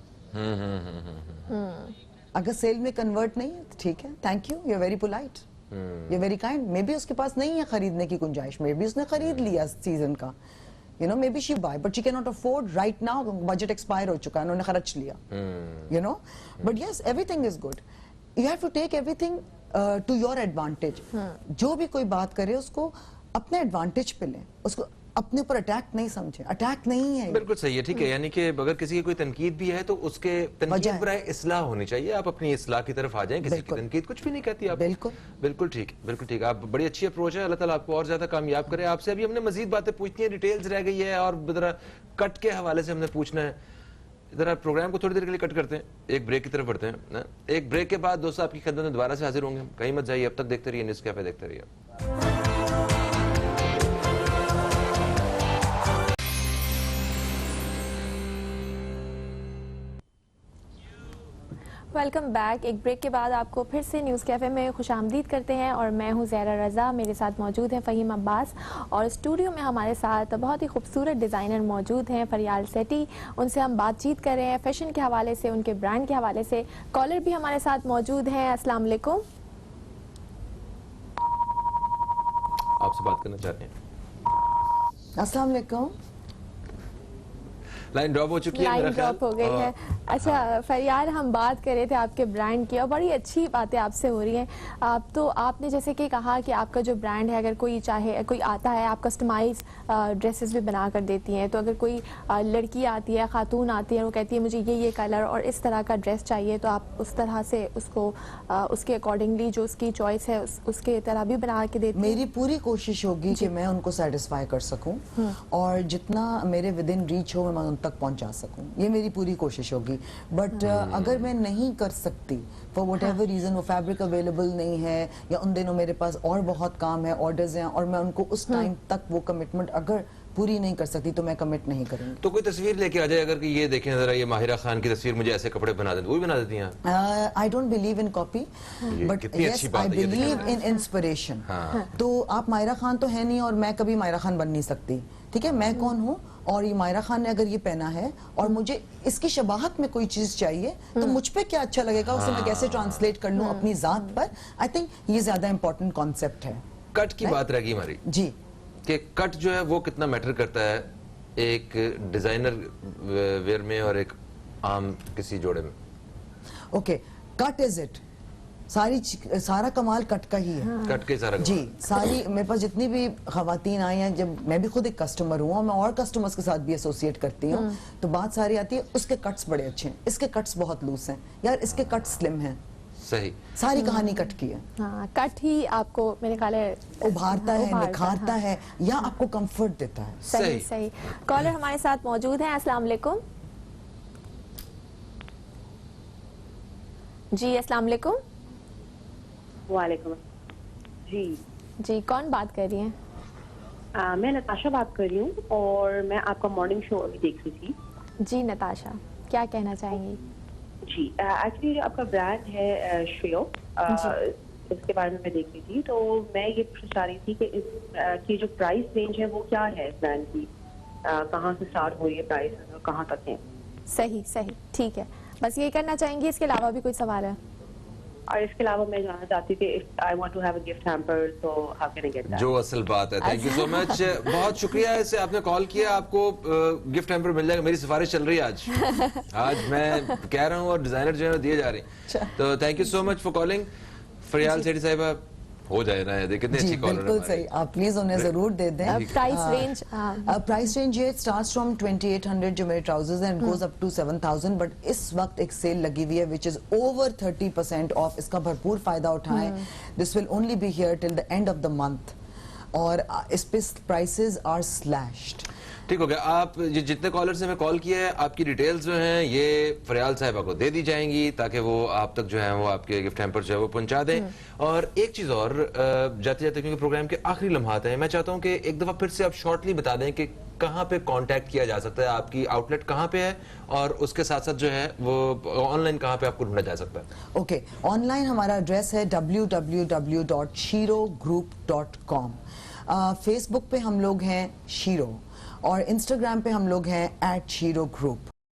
अगर सेल में कन्वर्ट नहीं है तो ठीक है, thank you, you are very polite, you are very kind. Maybe उसके पास नहीं है खरीदने की गुंजाइश, मे बी उसने खरीद लिया सीजन का, you know, maybe she buy but she cannot afford right now, budget expire हो चुका है, उन्होंने खर्च लिया, you know, but yes, everything is good, you have to take everything to your advantage। जो भी कोई बात करे उसको अपने एडवांटेज पे लें, उसको अपने ऊपर अटैक नहीं समझे, अटैक नहीं है। बिल्कुल सही है, ठीक है, यानी कि अगर किसी की कोई तनकीद भी है तो उसके तनकीद पर इस्लाह होनी चाहिए, आप अपनी इस्लाह की तरफ आ जाएं, किसी की तनकीद कुछ भी नहीं कहती आप। बिल्कुल बिल्कुल ठीक, बिल्कुल ठीक, आप बड़ी अच्छी अप्रोच है, अल्लाह ताला आपको और ज्यादा कामयाब करे। आपसे अभी हमने मजीद बातें पूछनी है, डिटेल्स रह गई है, और जरा कट के हवाले से हमने पूछना है। इधर आप प्रोग्राम को थोड़ी देर के लिए कट करते हैं, एक ब्रेक की तरफ बढ़ते हैं ना? एक ब्रेक के बाद दोस्तों आपकी खिदमत में दोबारा से हाजिर होंगे, कहीं मत जाइए, अब तक देखते रहिए न्यूज़ कैफे, देखते रहिए। Welcome back. एक ब्रेक के बाद आपको फिर से न्यूज़ कैफ़े में खुशामदीद करते हैं, और मैं हूं ज़हरा रज़ा, मेरे साथ मौजूद हैं फ़हीम अब्बास, और स्टूडियो में हमारे साथ बहुत ही खूबसूरत डिज़ाइनर मौजूद हैं, फरियाल सेठी। उनसे हम बातचीत कर रहे हैं फैशन के हवाले से, उनके ब्रांड के हवाले से। कॉलर भी हमारे साथ मौजूद हैं। अस्सलाम वालेकुम। आपसे बात करना चाहते हैं। अस्सलाम वालेकुम। लाइन ड्रॉप हो चुकी है, लाइन ड्रॉप हो गई है। अच्छा फरियाल, हम बात कर रहे थे आपके ब्रांड की, और बड़ी अच्छी बातें आपसे हो रही हैं। तो आपने जैसे कि कहा कि आपका जो ब्रांड है, अगर कोई चाहे, कोई आता है, आप कस्टमाइज ड्रेसेस भी बना कर देती हैं। तो अगर कोई लड़की आती है, खातून आती है, वो कहती है मुझे ये कलर और इस तरह का ड्रेस चाहिए, तो आप उस तरह से उसको उसके अकॉर्डिंगली जो उसकी चॉइस है उसके तरह भी बना के देती हैं। मेरी पूरी कोशिश होगी कि मैं उनको सेटिस्फाई कर सकूं, और जितना मेरे विद इन रीच हो मैं उन तक पहुंचा सकूं, ये मेरी पूरी कोशिश होगी। बट अगर मैं नहीं कर सकती फॉर वट एवर रीजन, वो फैब्रिक अवेलेबल नहीं है, या उन दिनों मेरे पास और बहुत काम है, ऑर्डर्स हैं, और मैं उनको उस टाइम तक वो कमिटमेंट अगर पूरी नहीं कर सकती तो मैं कमिट नहीं करूंगी। तो कोई तस्वीर लेके आ जाए, अगर कि ये देखें जरा, ये माहिरा खान की तस्वीर, मुझे ऐसे कपड़े बना दें, वो भी बना देती हैं। I don't believe in copy, but yes I believe in inspiration. तो आप माहिरा खान तो है नहीं, और मैं कभी माहिरा खान बन नहीं सकती, ठीक है, मैं कौन हूँ, और ये माहिरा खान ने अगर ये पहना है और मुझे इसकी शबाहत में कोई चीज चाहिए, तो मुझ पे क्या अच्छा लगेगा, उसे मैं कैसे ट्रांसलेट कर लूँ अपनी जात पर। आई थिंक ये ज्यादा इंपॉर्टेंट कॉन्सेप्ट है। कट की बात रहेगी हमारी जी, कि कट जो है वो कितना मैटर करता है एक डिजाइनर वेयर में और एक आम किसी जोड़े में। ओके, कट इज इट, सारा कमाल कट का ही है। कट के सारा जी, सारी मेरे पास जितनी भी खवातीन आई हैं, जब मैं भी खुद एक कस्टमर हूँ और मैं और कस्टमर्स के साथ भी एसोसिएट करती हूँ, तो बात सारी आती है उसके कट्स बड़े अच्छे हैं, इसके कट्स बहुत लूज हैं, यार इसके कट्स स्लिम हैं, सही, सारी कहानी कट की है। हाँ, कट ही आपको मेरे ख्याल है उभारता है, निखारता हाँ। है या आपको कंफर्ट देता है। सही सही। कॉलर हमारे साथ मौजूद हैं। अस्सलाम वालेकुम जी। अस्सलाम वालेकुम। वालेकुम जी। जी, कौन बात कर रही हैं? मैं नताशा बात कर रही हूँ और मैं आपका मॉर्निंग शो अभी देख रही थी। जी नताशा, क्या कहना चाहेंगी? जी, एक्चुअली आपका ब्रांड है श्रेयो, इसके बारे में मैं देख रही थी, तो मैं ये पूछना चाह रही थी कि इसकी जो प्राइस रेंज है वो क्या है इस ब्रांड की, कहाँ से स्टार्ट हुई है प्राइस और कहाँ तक है? सही सही, ठीक है, बस ये करना चाहेंगी, इसके अलावा भी कोई सवाल है? और इसके अलावा मैं जानना चाहती थी if I want to have a gift hamper, so how can I get that? जो असल बात है। थैंक यू सो मच, बहुत शुक्रिया इससे आपने कॉल किया, आपको गिफ्ट हैम्पर मिल जाएगा। मेरी सिफारिश चल रही है आज मैं कह रहा हूँ और डिजाइनर जो है दिए जा रहे हैं, तो thank you so much for calling. Faryal Sethi साहिबा हो जाए ना, कितने अच्छी कॉलर है। बिल्कुल सही, आप प्लीज उन्हें जरूर दे दें। प्राइस रेंज प्राइस रेंज ये स्टार्ट्स फ्रॉम 2800 जो मेरे ट्राउजर्स हैं, गोज अप टू 7000, बट इस वक्त एक सेल लगी हुई है विच इज ओवर 30% ऑफ। इसका भरपूर फायदा उठाएं। This will only be here till the end of the month और इस पे प्राइसेस आर स्लैश्ड। ठीक हो गया। आप जितने कॉलर से मैं कॉल किया है, आपकी डिटेल्स जो हैं ये फरियाल साहिबा को दे दी जाएंगी ताकि वो आप तक जो है वो आपके गिफ्ट हैम्पर जो है वो पहुंचा दें। और एक चीज और जाते जाते, क्योंकि प्रोग्राम के आखिरी लम्हात हैं, मैं चाहता हूं कि एक दफा फिर से आप शॉर्टली बता दें कि कहां पे कांटेक्ट किया जा सकता है, आपकी आउटलेट कहां पे है और उसके साथ साथ जो है वो ऑनलाइन कहां पे आपको ढूंढा जा सकता है। ओके, ऑनलाइन हमारा एड्रेस है www.shirogroup.com। फेसबुक पे हम लोग हैं शीरो और इंस्टाग्राम पे हम लोग हैं @shirogroup।